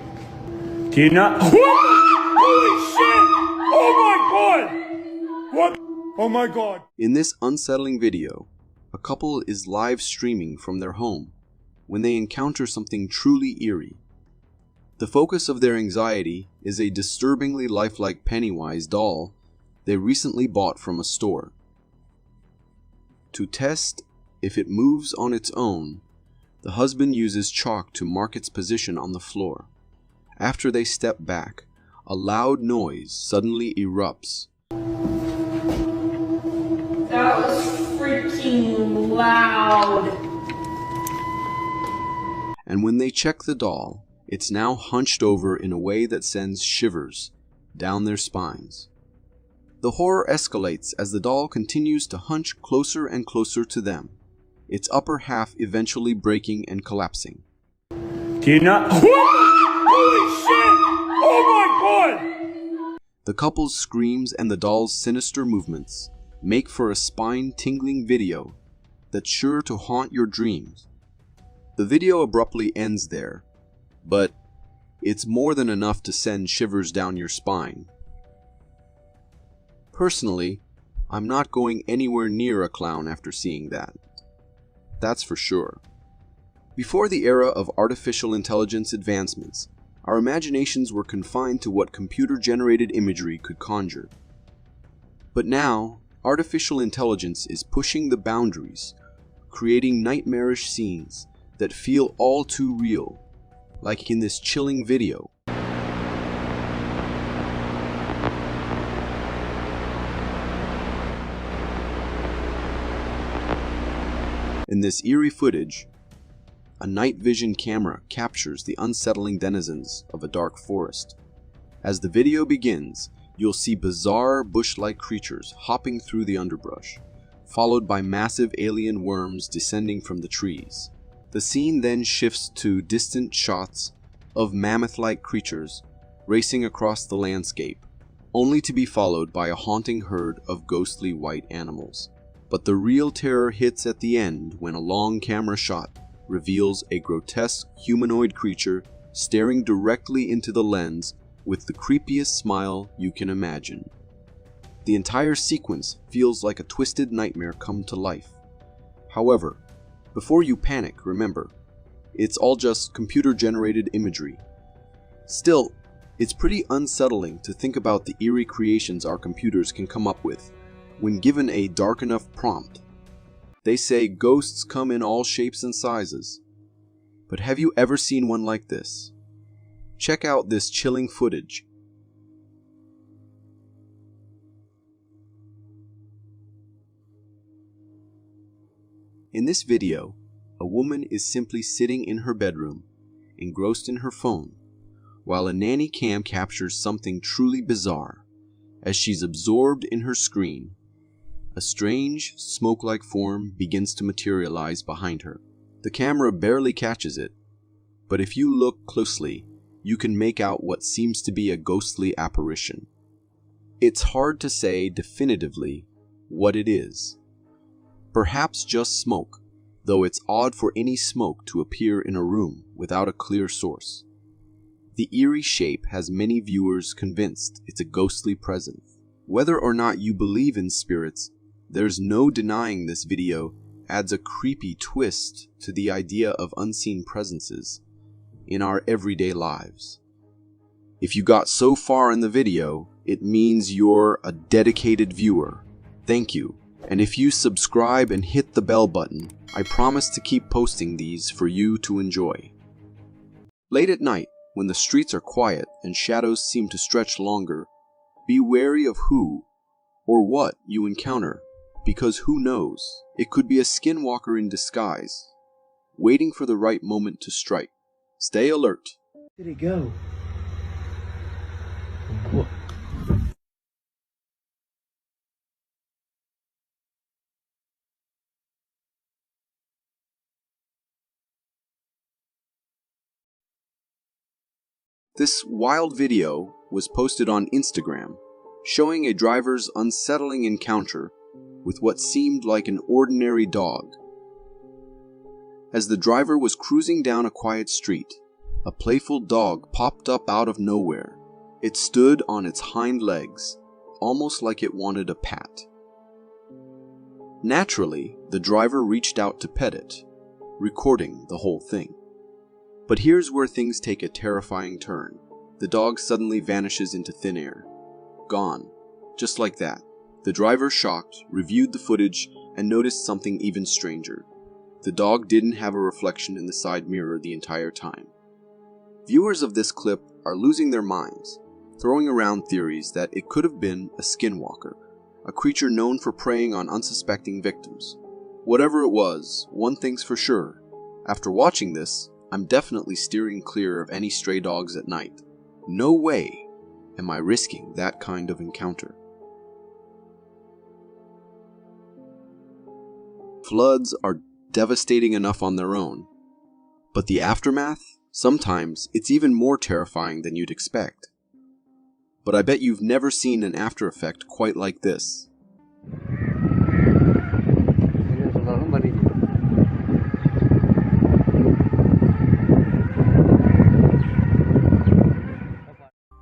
Do you not? Holy shit! Oh my god! What? Oh my god! In this unsettling video, a couple is live streaming from their home when they encounter something truly eerie. The focus of their anxiety is a disturbingly lifelike Pennywise doll they recently bought from a store. To test if it moves on its own, the husband uses chalk to mark its position on the floor. After they step back, a loud noise suddenly erupts. That was freaking loud. And when they check the doll, it's now hunched over in a way that sends shivers down their spines. The horror escalates as the doll continues to hunch closer and closer to them, its upper half eventually breaking and collapsing. Do you not? Holy shit! Oh my god! The couple's screams and the doll's sinister movements make for a spine-tingling video that's sure to haunt your dreams. The video abruptly ends there, but it's more than enough to send shivers down your spine. Personally, I'm not going anywhere near a clown after seeing that. that's for sure. Before the era of artificial intelligence advancements, our imaginations were confined to what computer-generated imagery could conjure. But now, artificial intelligence is pushing the boundaries, creating nightmarish scenes that feel all too real, like in this chilling video. In this eerie footage, a night vision camera captures the unsettling denizens of a dark forest. As the video begins, you'll see bizarre bush-like creatures hopping through the underbrush, followed by massive alien worms descending from the trees. The scene then shifts to distant shots of mammoth-like creatures racing across the landscape, only to be followed by a haunting herd of ghostly white animals. But the real terror hits at the end when a long camera shot reveals a grotesque humanoid creature staring directly into the lens with the creepiest smile you can imagine. The entire sequence feels like a twisted nightmare come to life. However, before you panic, remember, it's all just computer-generated imagery. Still, it's pretty unsettling to think about the eerie creations our computers can come up with when given a dark enough prompt. They say ghosts come in all shapes and sizes. But have you ever seen one like this? Check out this chilling footage. In this video, a woman is simply sitting in her bedroom, engrossed in her phone, while a nanny cam captures something truly bizarre. As she's absorbed in her screen, a strange, smoke-like form begins to materialize behind her. The camera barely catches it, but if you look closely, you can make out what seems to be a ghostly apparition. It's hard to say definitively what it is. Perhaps just smoke, though it's odd for any smoke to appear in a room without a clear source. The eerie shape has many viewers convinced it's a ghostly presence. Whether or not you believe in spirits, there's no denying this video adds a creepy twist to the idea of unseen presences in our everyday lives. If you got so far in the video, it means you're a dedicated viewer. Thank you. And if you subscribe and hit the bell button, I promise to keep posting these for you to enjoy. Late at night, when the streets are quiet and shadows seem to stretch longer, be wary of who or what you encounter, because who knows, it could be a skinwalker in disguise, waiting for the right moment to strike. Stay alert. Where did it go? This wild video was posted on Instagram, showing a driver's unsettling encounter with what seemed like an ordinary dog. As the driver was cruising down a quiet street, a playful dog popped up out of nowhere. It stood on its hind legs, almost like it wanted a pat. Naturally, the driver reached out to pet it, recording the whole thing. But here's where things take a terrifying turn. The dog suddenly vanishes into thin air. Gone. Just like that. The driver, shocked, reviewed the footage and noticed something even stranger. The dog didn't have a reflection in the side mirror the entire time. Viewers of this clip are losing their minds, throwing around theories that it could have been a skinwalker, a creature known for preying on unsuspecting victims. Whatever it was, one thing's for sure. After watching this, I'm definitely steering clear of any stray dogs at night. No way am I risking that kind of encounter. Floods are devastating enough on their own, but the aftermath? Sometimes it's even more terrifying than you'd expect. But I bet you've never seen an after effect quite like this.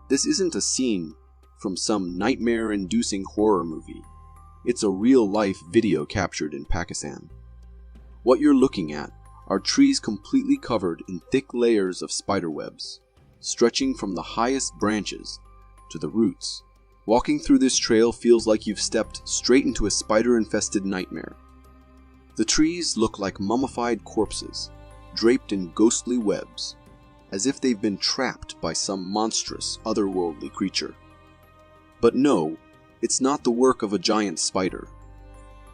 This isn't a scene from some nightmare-inducing horror movie. It's a real-life video captured in Pakistan. What you're looking at are trees completely covered in thick layers of spider webs, stretching from the highest branches to the roots. Walking through this trail feels like you've stepped straight into a spider-infested nightmare. The trees look like mummified corpses, draped in ghostly webs, as if they've been trapped by some monstrous, otherworldly creature. But no, it's not the work of a giant spider.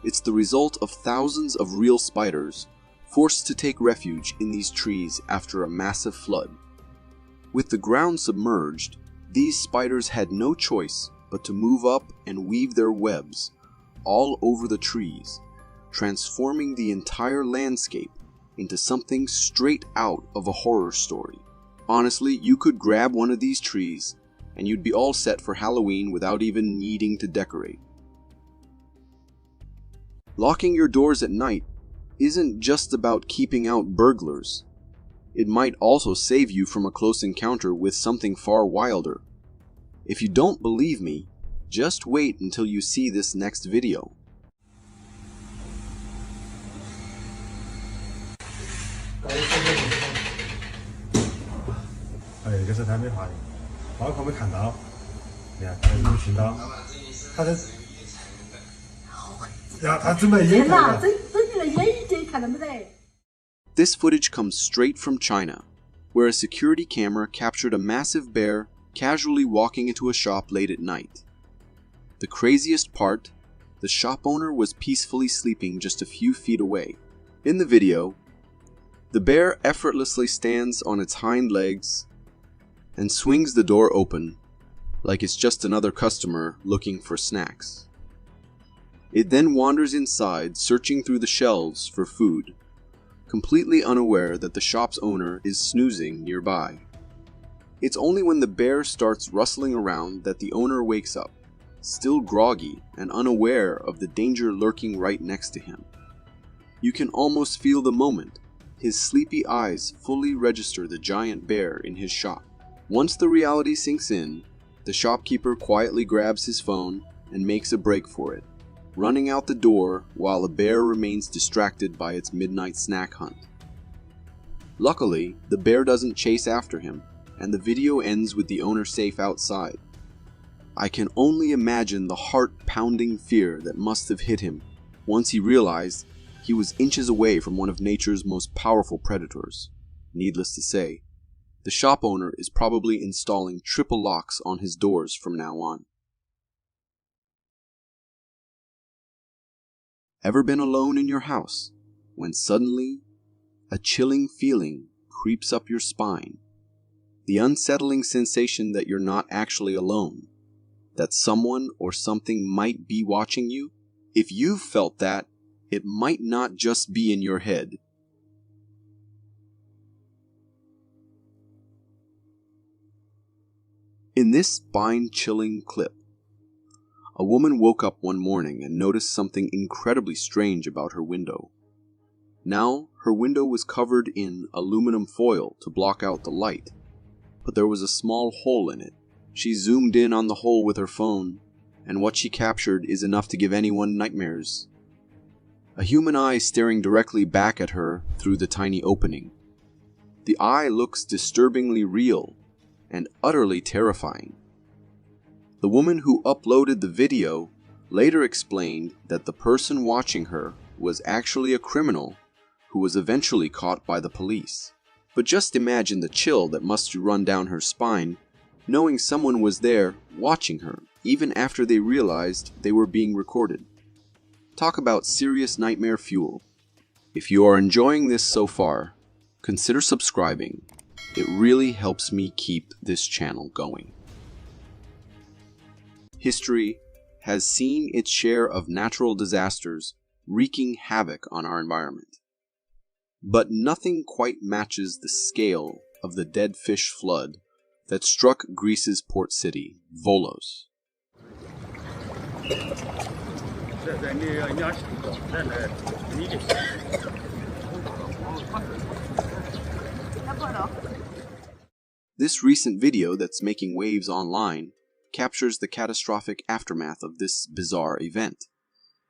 It's the result of thousands of real spiders forced to take refuge in these trees after a massive flood. With the ground submerged, these spiders had no choice but to move up and weave their webs all over the trees, transforming the entire landscape into something straight out of a horror story. Honestly, you could grab one of these trees and you'd be all set for Halloween without even needing to decorate. Locking your doors at night isn't just about keeping out burglars. It might also save you from a close encounter with something far wilder. If you don't believe me, just wait until you see this next video. This footage comes straight from China, where a security camera captured a massive bear casually walking into a shop late at night. The craziest part, the shop owner was peacefully sleeping just a few feet away. In the video, the bear effortlessly stands on its hind legs and swings the door open like it's just another customer looking for snacks. It then wanders inside, searching through the shelves for food, completely unaware that the shop's owner is snoozing nearby. It's only when the bear starts rustling around that the owner wakes up, still groggy and unaware of the danger lurking right next to him. You can almost feel the moment his sleepy eyes fully register the giant bear in his shop. Once the reality sinks in, the shopkeeper quietly grabs his phone and makes a break for it, running out the door while the bear remains distracted by its midnight snack hunt. Luckily, the bear doesn't chase after him, and the video ends with the owner safe outside. I can only imagine the heart-pounding fear that must have hit him once he realized he was inches away from one of nature's most powerful predators. Needless to say, the shop owner is probably installing triple locks on his doors from now on. Ever been alone in your house when suddenly a chilling feeling creeps up your spine? The unsettling sensation that you're not actually alone, that someone or something might be watching you? If you've felt that, it might not just be in your head. In this spine-chilling clip, a woman woke up one morning and noticed something incredibly strange about her window. Now, her window was covered in aluminum foil to block out the light, but there was a small hole in it. She zoomed in on the hole with her phone, and what she captured is enough to give anyone nightmares. A human eye staring directly back at her through the tiny opening. The eye looks disturbingly real and utterly terrifying. The woman who uploaded the video later explained that the person watching her was actually a criminal who was eventually caught by the police. But just imagine the chill that must run down her spine, knowing someone was there watching her, even after they realized they were being recorded. Talk about serious nightmare fuel. If you are enjoying this so far, consider subscribing. It really helps me keep this channel going. History has seen its share of natural disasters wreaking havoc on our environment. But nothing quite matches the scale of the dead fish flood that struck Greece's port city, Volos. This recent video that's making waves online captures the catastrophic aftermath of this bizarre event.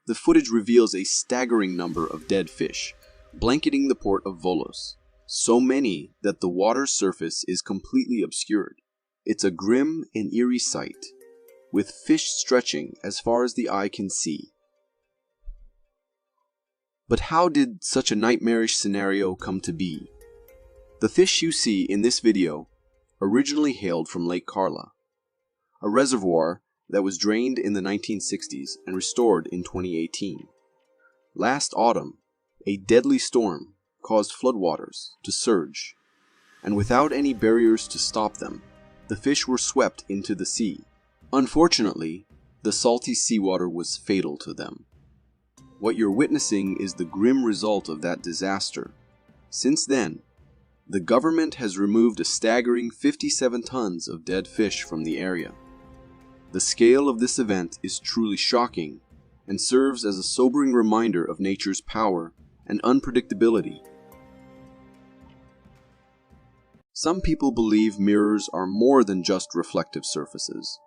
The footage reveals a staggering number of dead fish, blanketing the port of Volos, so many that the water's surface is completely obscured. It's a grim and eerie sight, with fish stretching as far as the eye can see. But how did such a nightmarish scenario come to be? The fish you see in this video originally hailed from Lake Karla, a reservoir that was drained in the 1960s and restored in 2018. Last autumn, a deadly storm caused floodwaters to surge, and without any barriers to stop them, the fish were swept into the sea. Unfortunately, the salty seawater was fatal to them. What you're witnessing is the grim result of that disaster. Since then, the government has removed a staggering 57 tons of dead fish from the area. The scale of this event is truly shocking and serves as a sobering reminder of nature's power and unpredictability. Some people believe mirrors are more than just reflective surfaces.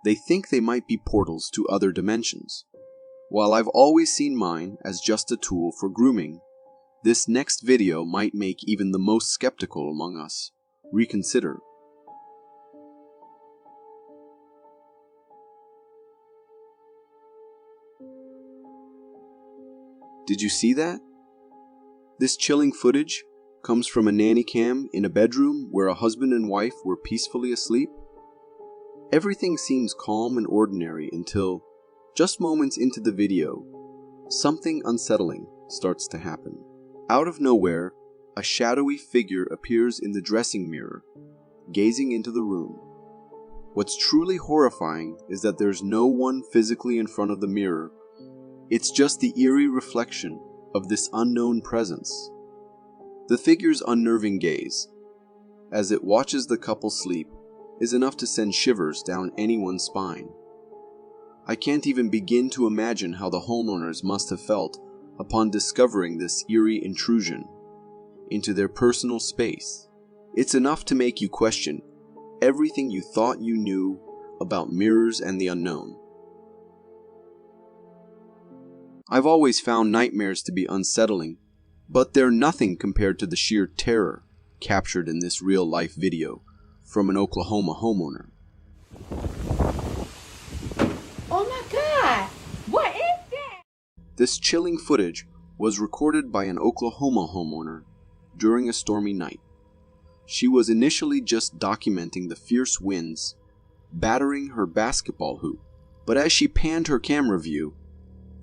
They think they might be portals to other dimensions. While I've always seen mine as just a tool for grooming, this next video might make even the most skeptical among us reconsider. Did you see that? This chilling footage comes from a nanny cam in a bedroom where a husband and wife were peacefully asleep. Everything seems calm and ordinary until, just moments into the video, something unsettling starts to happen. Out of nowhere, a shadowy figure appears in the dressing mirror, gazing into the room. What's truly horrifying is that there's no one physically in front of the mirror. It's just the eerie reflection of this unknown presence. The figure's unnerving gaze, as it watches the couple sleep, is enough to send shivers down anyone's spine. I can't even begin to imagine how the homeowners must have felt upon discovering this eerie intrusion into their personal space. It's enough to make you question everything you thought you knew about mirrors and the unknown. I've always found nightmares to be unsettling, but they're nothing compared to the sheer terror captured in this real-life video from an Oklahoma homeowner. Oh my God! What is that? This chilling footage was recorded by an Oklahoma homeowner during a stormy night. She was initially just documenting the fierce winds battering her basketball hoop, but as she panned her camera view,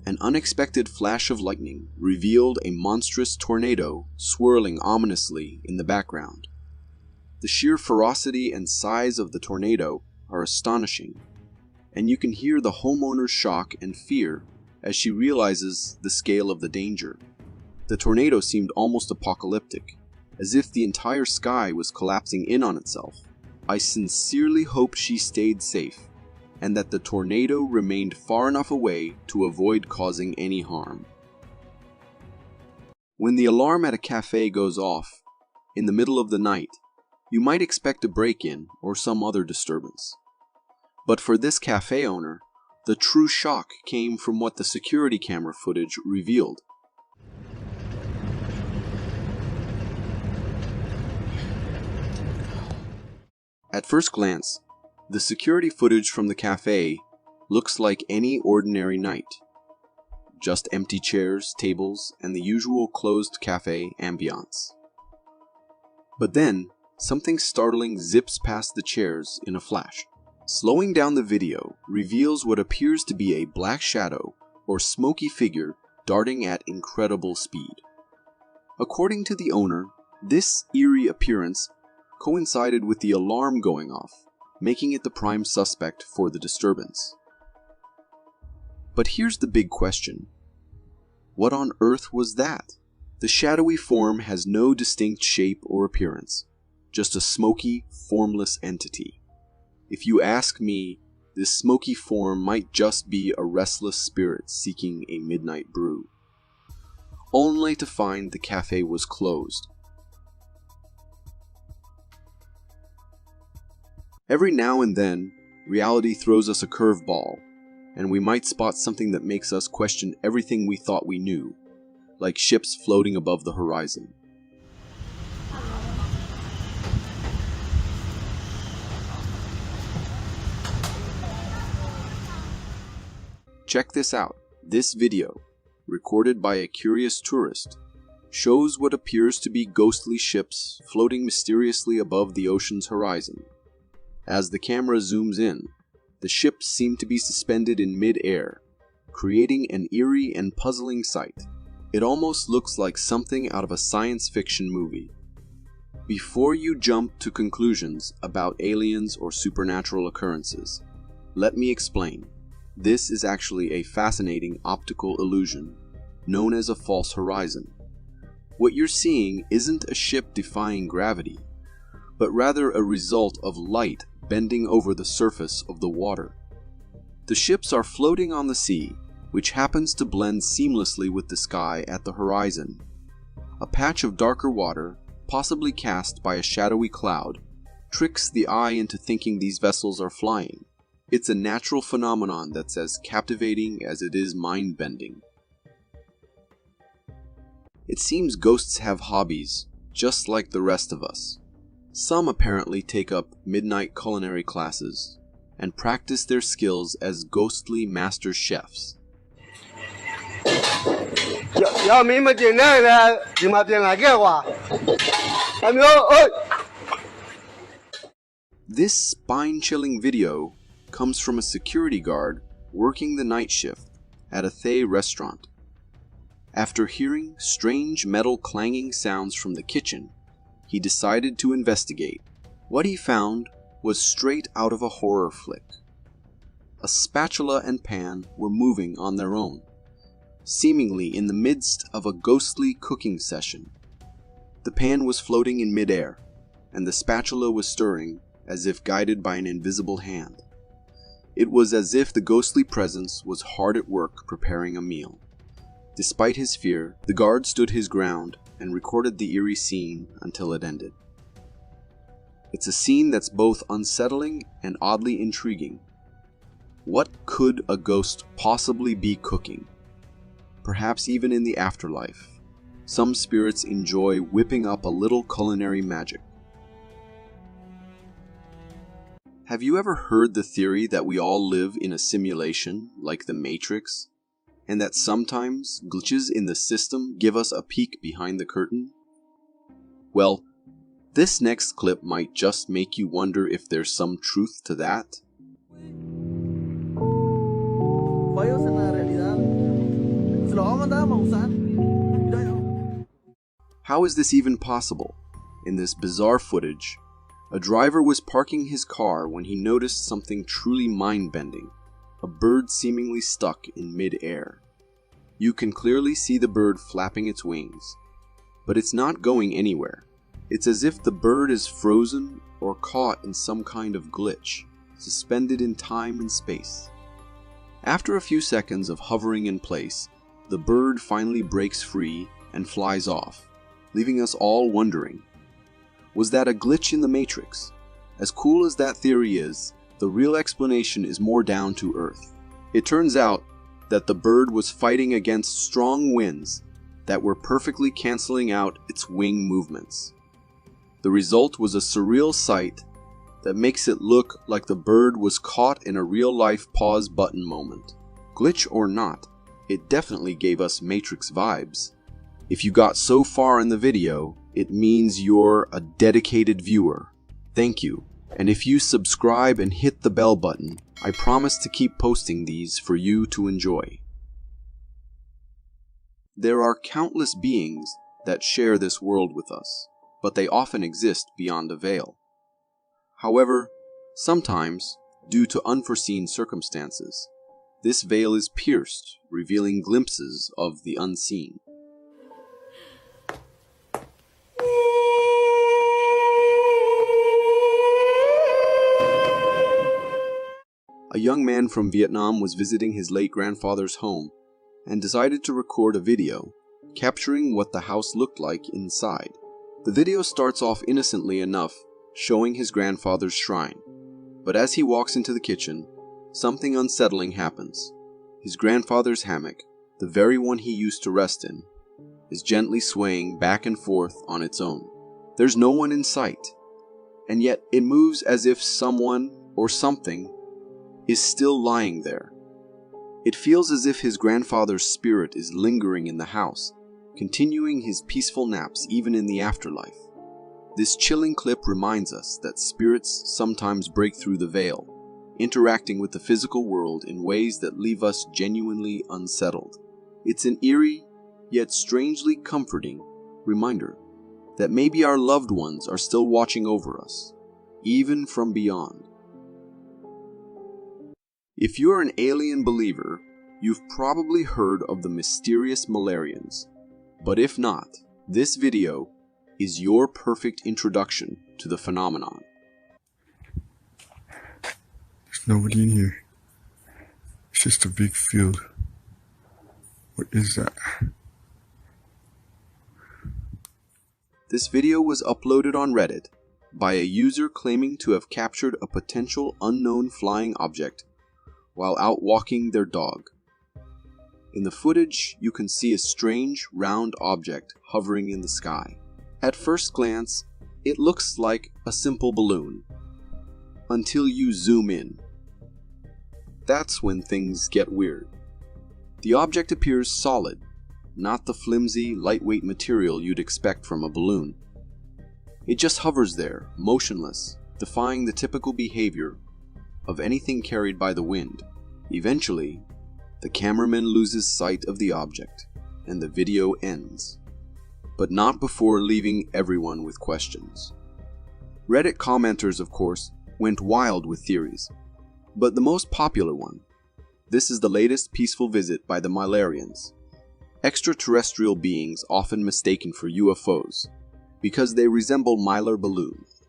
an unexpected flash of lightning revealed a monstrous tornado swirling ominously in the background. The sheer ferocity and size of the tornado are astonishing, and you can hear the homeowner's shock and fear as she realizes the scale of the danger. The tornado seemed almost apocalyptic, as if the entire sky was collapsing in on itself. I sincerely hope she stayed safe, and that the tornado remained far enough away to avoid causing any harm. When the alarm at a cafe goes off in the middle of the night, you might expect a break-in or some other disturbance. But for this cafe owner, the true shock came from what the security camera footage revealed. At first glance, the security footage from the cafe looks like any ordinary night. Just empty chairs, tables, and the usual closed cafe ambiance. But then, something startling zips past the chairs in a flash. Slowing down the video reveals what appears to be a black shadow or smoky figure darting at incredible speed. According to the owner, this eerie appearance coincided with the alarm going off, making it the prime suspect for the disturbance. But here's the big question. What on earth was that? The shadowy form has no distinct shape or appearance, just a smoky, formless entity. If you ask me, this smoky form might just be a restless spirit seeking a midnight brew, only to find the cafe was closed. Every now and then, reality throws us a curveball, and we might spot something that makes us question everything we thought we knew. like ships floating above the horizon. Check this out. This video, recorded by a curious tourist, shows what appears to be ghostly ships floating mysteriously above the ocean's horizon. As the camera zooms in, the ships seem to be suspended in mid-air, creating an eerie and puzzling sight. It almost looks like something out of a science fiction movie. Before you jump to conclusions about aliens or supernatural occurrences, let me explain. This is actually a fascinating optical illusion, known as a false horizon. What you're seeing isn't a ship defying gravity, but rather a result of light bending over the surface of the water. The ships are floating on the sea, which happens to blend seamlessly with the sky at the horizon. A patch of darker water, possibly cast by a shadowy cloud, tricks the eye into thinking these vessels are flying. It's a natural phenomenon that's as captivating as it is mind-bending. It seems ghosts have hobbies, just like the rest of us. Some apparently take up midnight culinary classes and practice their skills as ghostly master chefs. This spine-chilling video comes from a security guard working the night shift at a Thai restaurant. After hearing strange metal clanging sounds from the kitchen, he decided to investigate. What he found was straight out of a horror flick. A spatula and pan were moving on their own, seemingly in the midst of a ghostly cooking session. The pan was floating in midair, and the spatula was stirring as if guided by an invisible hand. It was as if the ghostly presence was hard at work preparing a meal. Despite his fear, the guard stood his ground and recorded the eerie scene until it ended. It's a scene that's both unsettling and oddly intriguing. What could a ghost possibly be cooking? Perhaps even in the afterlife, some spirits enjoy whipping up a little culinary magic. Have you ever heard the theory that we all live in a simulation like the Matrix, and that sometimes glitches in the system give us a peek behind the curtain? Well, this next clip might just make you wonder if there's some truth to that. How is this even possible? In this bizarre footage, a driver was parking his car when he noticed something truly mind-bending, a bird seemingly stuck in mid-air. You can clearly see the bird flapping its wings, but it's not going anywhere. It's as if the bird is frozen or caught in some kind of glitch, suspended in time and space. After a few seconds of hovering in place, the bird finally breaks free and flies off, leaving us all wondering, was that a glitch in the Matrix? As cool as that theory is, the real explanation is more down to earth. It turns out that the bird was fighting against strong winds that were perfectly canceling out its wing movements. The result was a surreal sight that makes it look like the bird was caught in a real-life pause button moment. Glitch or not, it definitely gave us Matrix vibes. If you got so far in the video, it means you're a dedicated viewer. Thank you. And if you subscribe and hit the bell button, I promise to keep posting these for you to enjoy. There are countless beings that share this world with us, but they often exist beyond a veil. However, sometimes, due to unforeseen circumstances, this veil is pierced, revealing glimpses of the unseen. A young man from Vietnam was visiting his late grandfather's home and decided to record a video, capturing what the house looked like inside. The video starts off innocently enough, showing his grandfather's shrine. But as he walks into the kitchen, something unsettling happens. His grandfather's hammock, the very one he used to rest in, is gently swaying back and forth on its own. There's no one in sight, and yet it moves as if someone or something is still lying there. It feels as if his grandfather's spirit is lingering in the house, continuing his peaceful naps even in the afterlife. This chilling clip reminds us that spirits sometimes break through the veil, interacting with the physical world in ways that leave us genuinely unsettled. It's an eerie, yet strangely comforting reminder that maybe our loved ones are still watching over us, even from beyond. If you're an alien believer, you've probably heard of the mysterious Malarians. But if not, this video is your perfect introduction to the phenomenon. There's nobody in here. It's just a big field. What is that? This video was uploaded on Reddit by a user claiming to have captured a potential unknown flying object while out walking their dog. In the footage, you can see a strange, round object hovering in the sky. At first glance, it looks like a simple balloon, until you zoom in. That's when things get weird. The object appears solid, not the flimsy, lightweight material you'd expect from a balloon. It just hovers there, motionless, defying the typical behavior of anything carried by the wind. Eventually, the cameraman loses sight of the object, and the video ends. But not before leaving everyone with questions. Reddit commenters, of course, went wild with theories, but the most popular one: this is the latest peaceful visit by the Malarians, extraterrestrial beings often mistaken for UFOs because they resemble mylar balloons.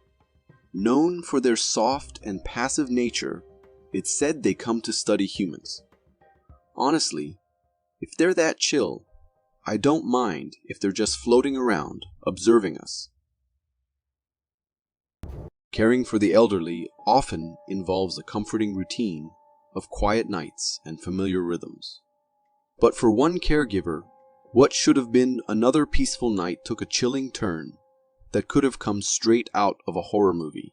Known for their soft and passive nature, it's said they come to study humans. Honestly, if they're that chill, I don't mind if they're just floating around, observing us. Caring for the elderly often involves a comforting routine of quiet nights and familiar rhythms. But for one caregiver, what should have been another peaceful night took a chilling turn that could have come straight out of a horror movie.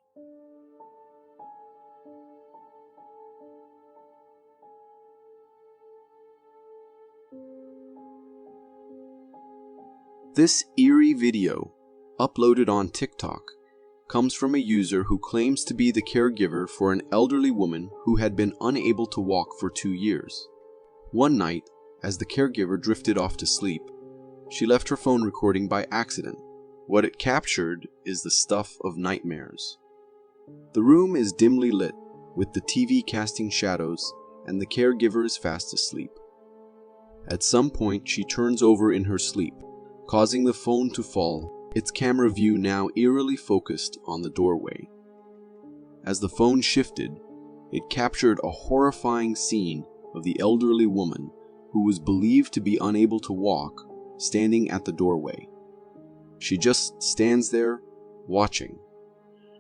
This eerie video, uploaded on TikTok, comes from a user who claims to be the caregiver for an elderly woman who had been unable to walk for 2 years. One night, as the caregiver drifted off to sleep, she left her phone recording by accident. What it captured is the stuff of nightmares. The room is dimly lit, with the TV casting shadows, and the caregiver is fast asleep. At some point, she turns over in her sleep, causing the phone to fall, its camera view now eerily focused on the doorway. As the phone shifted, it captured a horrifying scene of the elderly woman who was believed to be unable to walk, standing at the doorway. She just stands there, watching,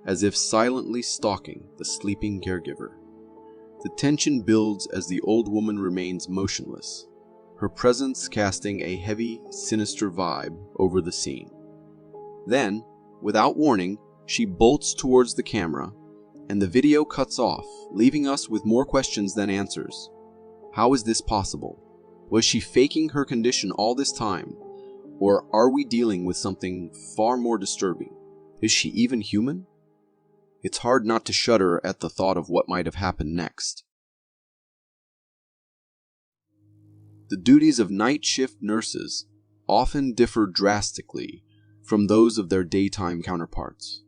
as if silently stalking the sleeping caregiver. The tension builds as the old woman remains motionless, her presence casting a heavy, sinister vibe over the scene. Then, without warning, she bolts towards the camera, and the video cuts off, leaving us with more questions than answers. How is this possible? Was she faking her condition all this time? Or are we dealing with something far more disturbing? Is she even human? It's hard not to shudder at the thought of what might have happened next. The duties of night shift nurses often differ drastically from those of their daytime counterparts.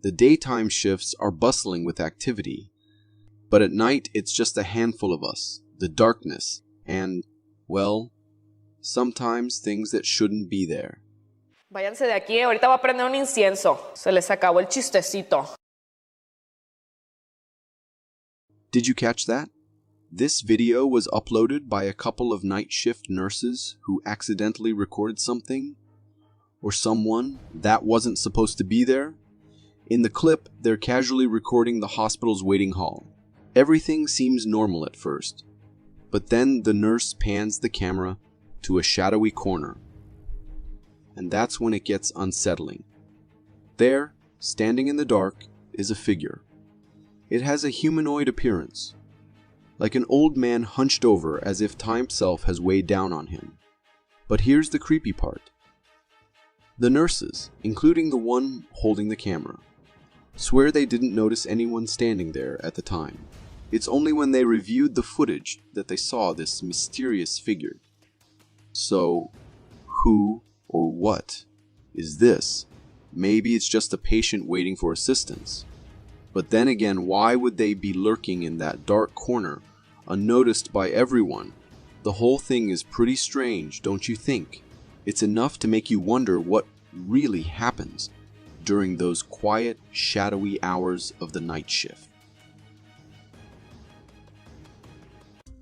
The daytime shifts are bustling with activity, but at night it's just a handful of us, the darkness, and, well, sometimes things that shouldn't be there. Váyanse de aquí, ahorita voy a prender un incienso. Se les acabó el chistecito. Did you catch that? This video was uploaded by a couple of night shift nurses who accidentally recorded something or someone that wasn't supposed to be there. In the clip, they're casually recording the hospital's waiting hall. Everything seems normal at first, but then the nurse pans the camera to a shadowy corner, and that's when it gets unsettling. There, standing in the dark, is a figure. It has a humanoid appearance, like an old man hunched over as if time itself has weighed down on him. But here's the creepy part. The nurses, including the one holding the camera, swear they didn't notice anyone standing there at the time. It's only when they reviewed the footage that they saw this mysterious figure. So, who or what is this? Maybe it's just a patient waiting for assistance. But then again, why would they be lurking in that dark corner, unnoticed by everyone? The whole thing is pretty strange, don't you think? It's enough to make you wonder what really happens during those quiet, shadowy hours of the night shift.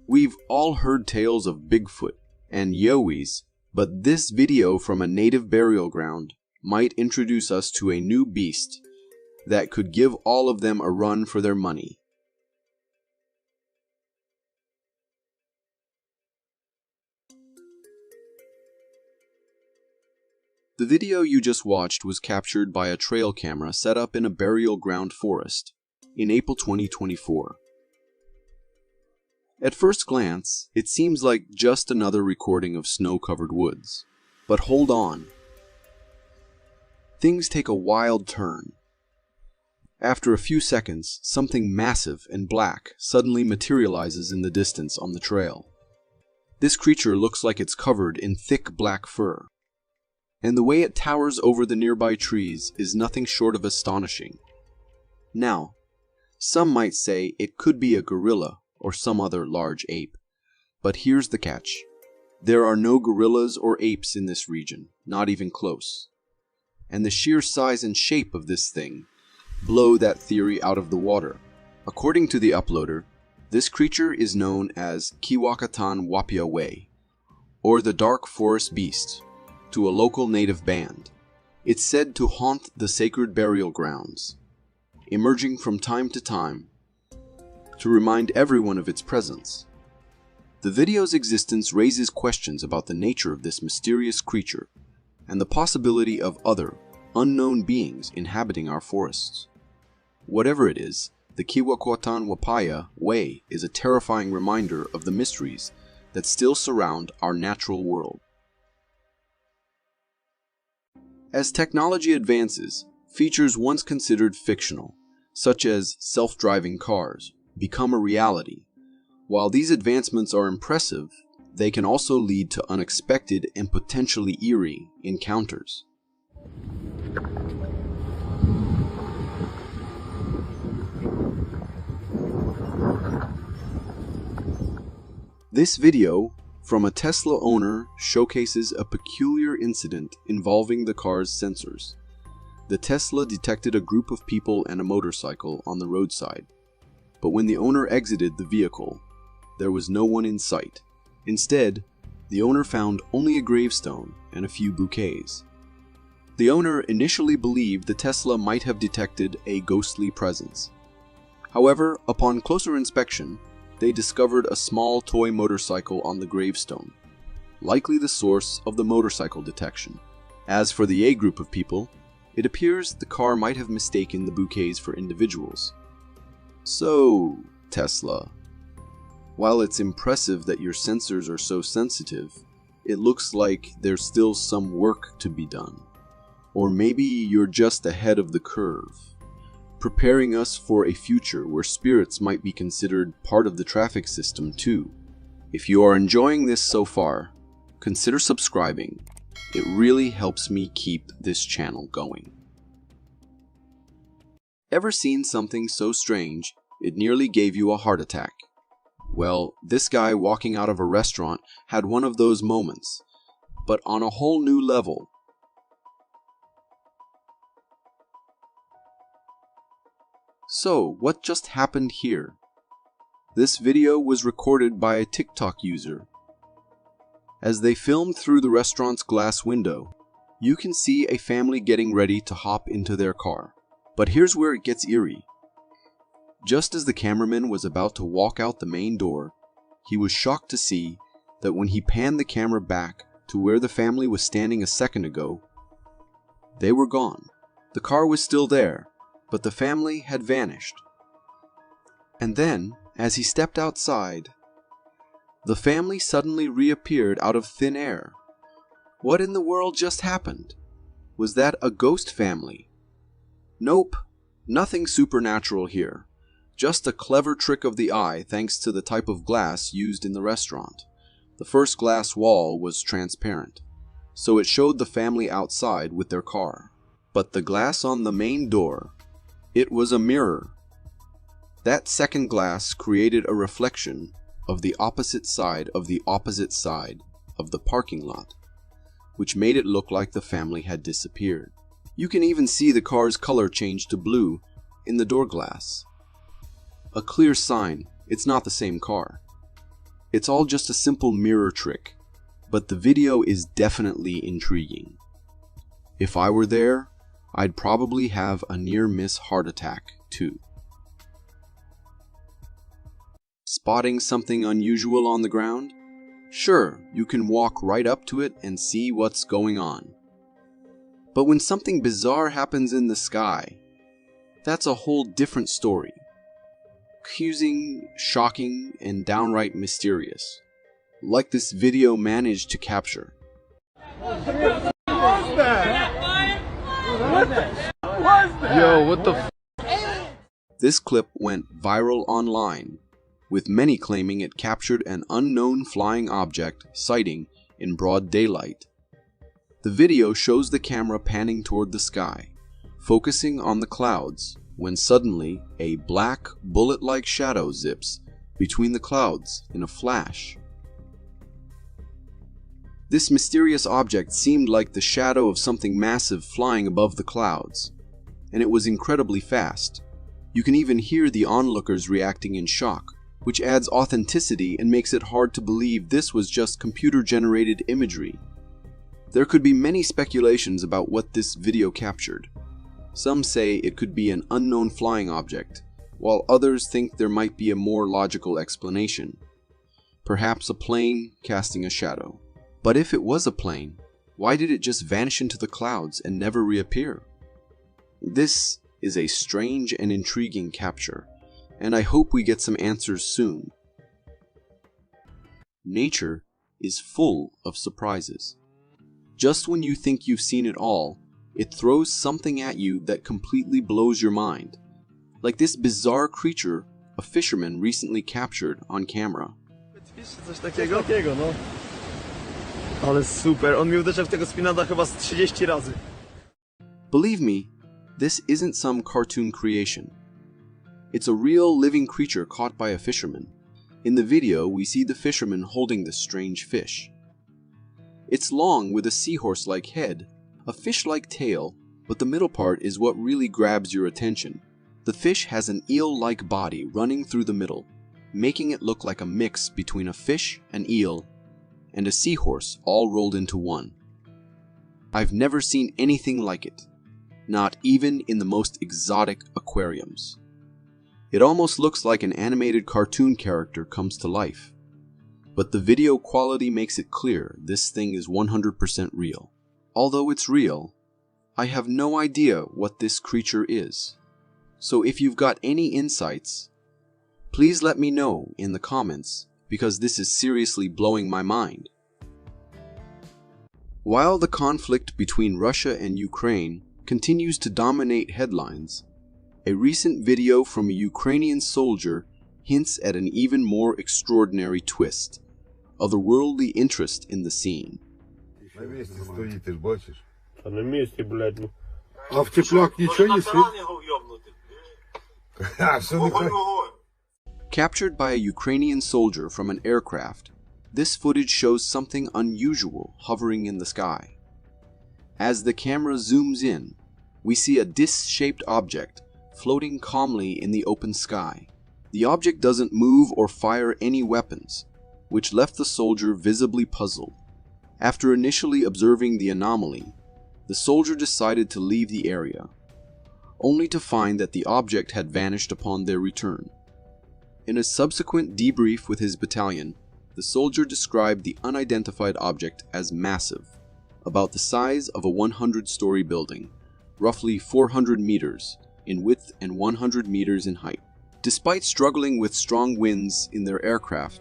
We've all heard tales of Bigfoot and Yowies, but this video from a native burial ground might introduce us to a new beast that could give all of them a run for their money. The video you just watched was captured by a trail camera set up in a burial ground forest in April 2024. At first glance, it seems like just another recording of snow-covered woods. But hold on. Things take a wild turn. After a few seconds, something massive and black suddenly materializes in the distance on the trail. This creature looks like it's covered in thick black fur, and the way it towers over the nearby trees is nothing short of astonishing. Now, some might say it could be a gorilla or some other large ape, but here's the catch. There are no gorillas or apes in this region, not even close. And the sheer size and shape of this thing blow that theory out of the water. According to the uploader, this creature is known as Kiwakatan Wapiawe, or the Dark Forest Beast, to a local native band. It's said to haunt the sacred burial grounds, emerging from time to time to remind everyone of its presence. The video's existence raises questions about the nature of this mysterious creature and the possibility of other, unknown beings inhabiting our forests. Whatever it is, the Kiwakatan Wapaya Way is a terrifying reminder of the mysteries that still surround our natural world. As technology advances, features once considered fictional, such as self-driving cars, become a reality. While these advancements are impressive, they can also lead to unexpected and potentially eerie encounters. This video from a Tesla owner showcases a peculiar incident involving the car's sensors. The Tesla detected a group of people and a motorcycle on the roadside, but when the owner exited the vehicle, there was no one in sight. Instead, the owner found only a gravestone and a few bouquets. The owner initially believed the Tesla might have detected a ghostly presence. However, upon closer inspection, they discovered a small toy motorcycle on the gravestone, likely the source of the motorcycle detection. As for the A group of people, it appears the car might have mistaken the bouquets for individuals. So, Tesla, while it's impressive that your sensors are so sensitive, it looks like there's still some work to be done. Or maybe you're just ahead of the curve, preparing us for a future where spirits might be considered part of the traffic system too. If you are enjoying this so far, consider subscribing. It really helps me keep this channel going. Ever seen something so strange it nearly gave you a heart attack? Well, this guy walking out of a restaurant had one of those moments, but on a whole new level. So, what just happened here? This video was recorded by a TikTok user. As they filmed through the restaurant's glass window, you can see a family getting ready to hop into their car. But here's where it gets eerie. Just as the cameraman was about to walk out the main door, he was shocked to see that when he panned the camera back to where the family was standing a second ago. They were gone. The car was still there, but the family had vanished. And then, as he stepped outside, the family suddenly reappeared out of thin air. What in the world just happened? Was that a ghost family? Nope, nothing supernatural here. Just a clever trick of the eye thanks to the type of glass used in the restaurant. The first glass wall was transparent, so it showed the family outside with their car. But the glass on the main door, it was a mirror. That second glass created a reflection of the opposite side of the opposite side of the parking lot, which made it look like the family had disappeared. You can even see the car's color change to blue in the door glass. A clear sign it's not the same car. It's all just a simple mirror trick, but the video is definitely intriguing. If I were there, I'd probably have a near-miss heart attack too. Spotting something unusual on the ground? Sure, you can walk right up to it and see what's going on. But when something bizarre happens in the sky, that's a whole different story. Confusing, shocking, and downright mysterious, like this video managed to capture. Yo, what the f? This clip went viral online, with many claiming it captured an unknown flying object sighting in broad daylight. The video shows the camera panning toward the sky, focusing on the clouds, when suddenly a black, bullet-like shadow zips between the clouds in a flash. This mysterious object seemed like the shadow of something massive flying above the clouds, and it was incredibly fast. You can even hear the onlookers reacting in shock, which adds authenticity and makes it hard to believe this was just computer-generated imagery. There could be many speculations about what this video captured. Some say it could be an unknown flying object, while others think there might be a more logical explanation. Perhaps a plane casting a shadow. But if it was a plane, why did it just vanish into the clouds and never reappear? This is a strange and intriguing capture, and I hope we get some answers soon. Nature is full of surprises. Just when you think you've seen it all, it throws something at you that completely blows your mind. Like this bizarre creature a fisherman recently captured on camera. Believe me, this isn't some cartoon creation. It's a real living creature caught by a fisherman. In the video, we see the fisherman holding this strange fish. It's long with a seahorse-like head, a fish-like tail, but the middle part is what really grabs your attention. The fish has an eel-like body running through the middle, making it look like a mix between a fish, an eel, and a seahorse all rolled into one. I've never seen anything like it, not even in the most exotic aquariums. It almost looks like an animated cartoon character comes to life, but the video quality makes it clear this thing is 100% real. Although it's real, I have no idea what this creature is. So if you've got any insights, please let me know in the comments, because this is seriously blowing my mind. While the conflict between Russia and Ukraine continues to dominate headlines, a recent video from a Ukrainian soldier hints at an even more extraordinary twist, otherworldly interest in the scene. На месте стоїть, ти ж бачиш. Та на місці, блядь. А в теплак нічого не світить? Captured by a Ukrainian soldier from an aircraft, this footage shows something unusual hovering in the sky. As the camera zooms in, we see a disc-shaped object floating calmly in the open sky. The object doesn't move or fire any weapons, which left the soldier visibly puzzled. After initially observing the anomaly, the soldier decided to leave the area, only to find that the object had vanished upon their return. In a subsequent debrief with his battalion, the soldier described the unidentified object as massive, about the size of a 100-story building, roughly 400 meters in width and 100 meters in height. Despite struggling with strong winds in their aircraft,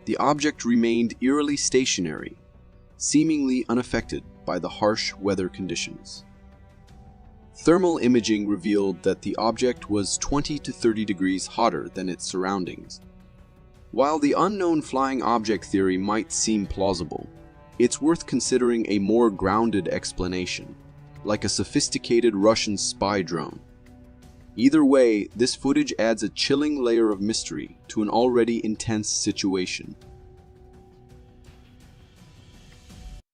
the object remained eerily stationary, seemingly unaffected by the harsh weather conditions. Thermal imaging revealed that the object was 20 to 30 degrees hotter than its surroundings. While the unknown flying object theory might seem plausible, it's worth considering a more grounded explanation, like a sophisticated Russian spy drone. Either way, this footage adds a chilling layer of mystery to an already intense situation.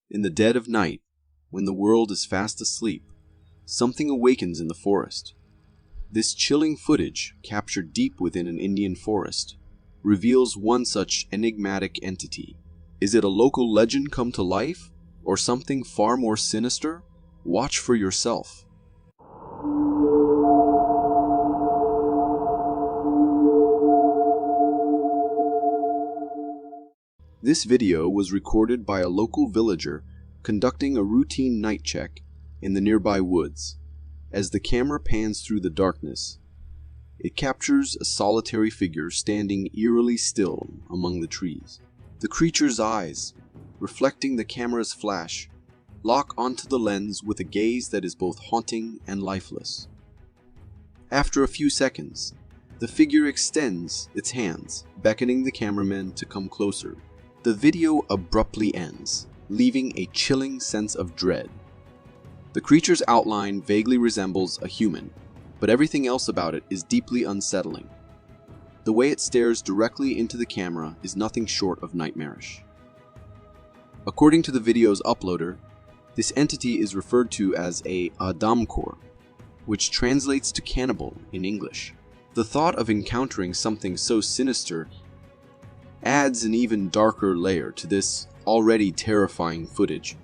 In the dead of night, when the world is fast asleep, something awakens in the forest. This chilling footage, captured deep within an Indian forest, reveals one such enigmatic entity. Is it a local legend come to life, or something far more sinister? Watch for yourself. This video was recorded by a local villager conducting a routine night check in the nearby woods. As the camera pans through the darkness, it captures a solitary figure standing eerily still among the trees. The creature's eyes, reflecting the camera's flash, lock onto the lens with a gaze that is both haunting and lifeless. After a few seconds, the figure extends its hands, beckoning the cameraman to come closer. The video abruptly ends, leaving a chilling sense of dread. The creature's outline vaguely resembles a human, but everything else about it is deeply unsettling. The way it stares directly into the camera is nothing short of nightmarish. According to the video's uploader, this entity is referred to as a Adamkhor, which translates to cannibal in English. The thought of encountering something so sinister adds an even darker layer to this already terrifying footage.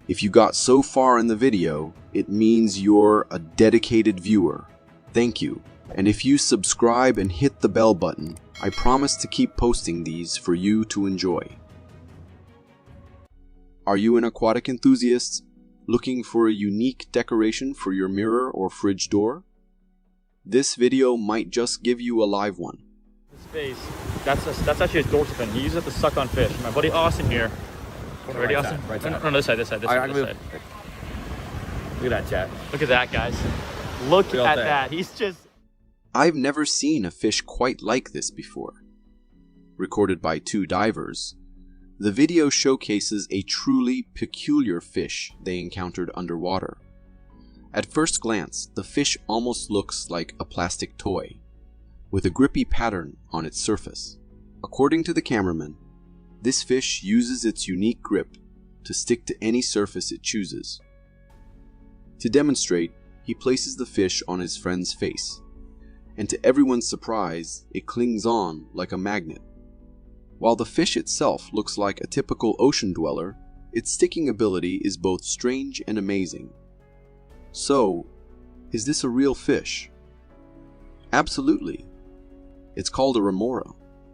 If you got so far in the video, it means you're a dedicated viewer. Thank you. And if you subscribe and hit the bell button, I promise to keep posting these for you to enjoy. Are you an aquatic enthusiast looking for a unique decoration for your mirror or fridge door? This video might just give you a live one. Space. That's actually his dorsal fin. He uses it to suck on fish. My buddy Austin here. Ready, Austin? Right side. No, this side. This side. Look at that, chat. Look at that, guys. Look at that. He's just... I've never seen a fish quite like this before. Recorded by two divers, the video showcases a truly peculiar fish they encountered underwater. At first glance, the fish almost looks like a plastic toy, with a grippy pattern on its surface. According to the cameraman, this fish uses its unique grip to stick to any surface it chooses. To demonstrate, he places the fish on his friend's face, and to everyone's surprise, it clings on like a magnet. While the fish itself looks like a typical ocean dweller, its sticking ability is both strange and amazing. So, is this a real fish? Absolutely. It's called a remora.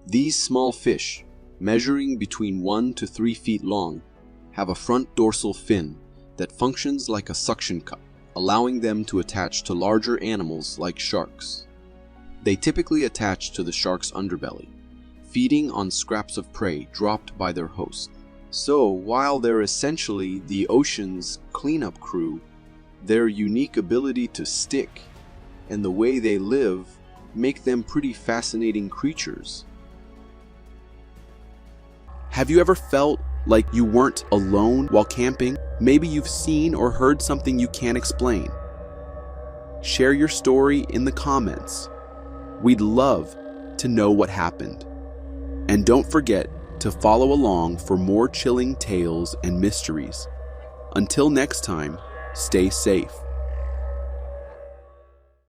These small fish, measuring between 1 to 3 feet long, have a front dorsal fin that functions like a suction cup, allowing them to attach to larger animals like sharks. They typically attach to the shark's underbelly, feeding on scraps of prey dropped by their host. So, while they're essentially the ocean's cleanup crew, their unique ability to stick and the way they live make them pretty fascinating creatures. Have you ever felt like you weren't alone while camping? Maybe you've seen or heard something you can't explain. Share your story in the comments. We'd love to know what happened. And don't forget to follow along for more chilling tales and mysteries. Until next time, stay safe.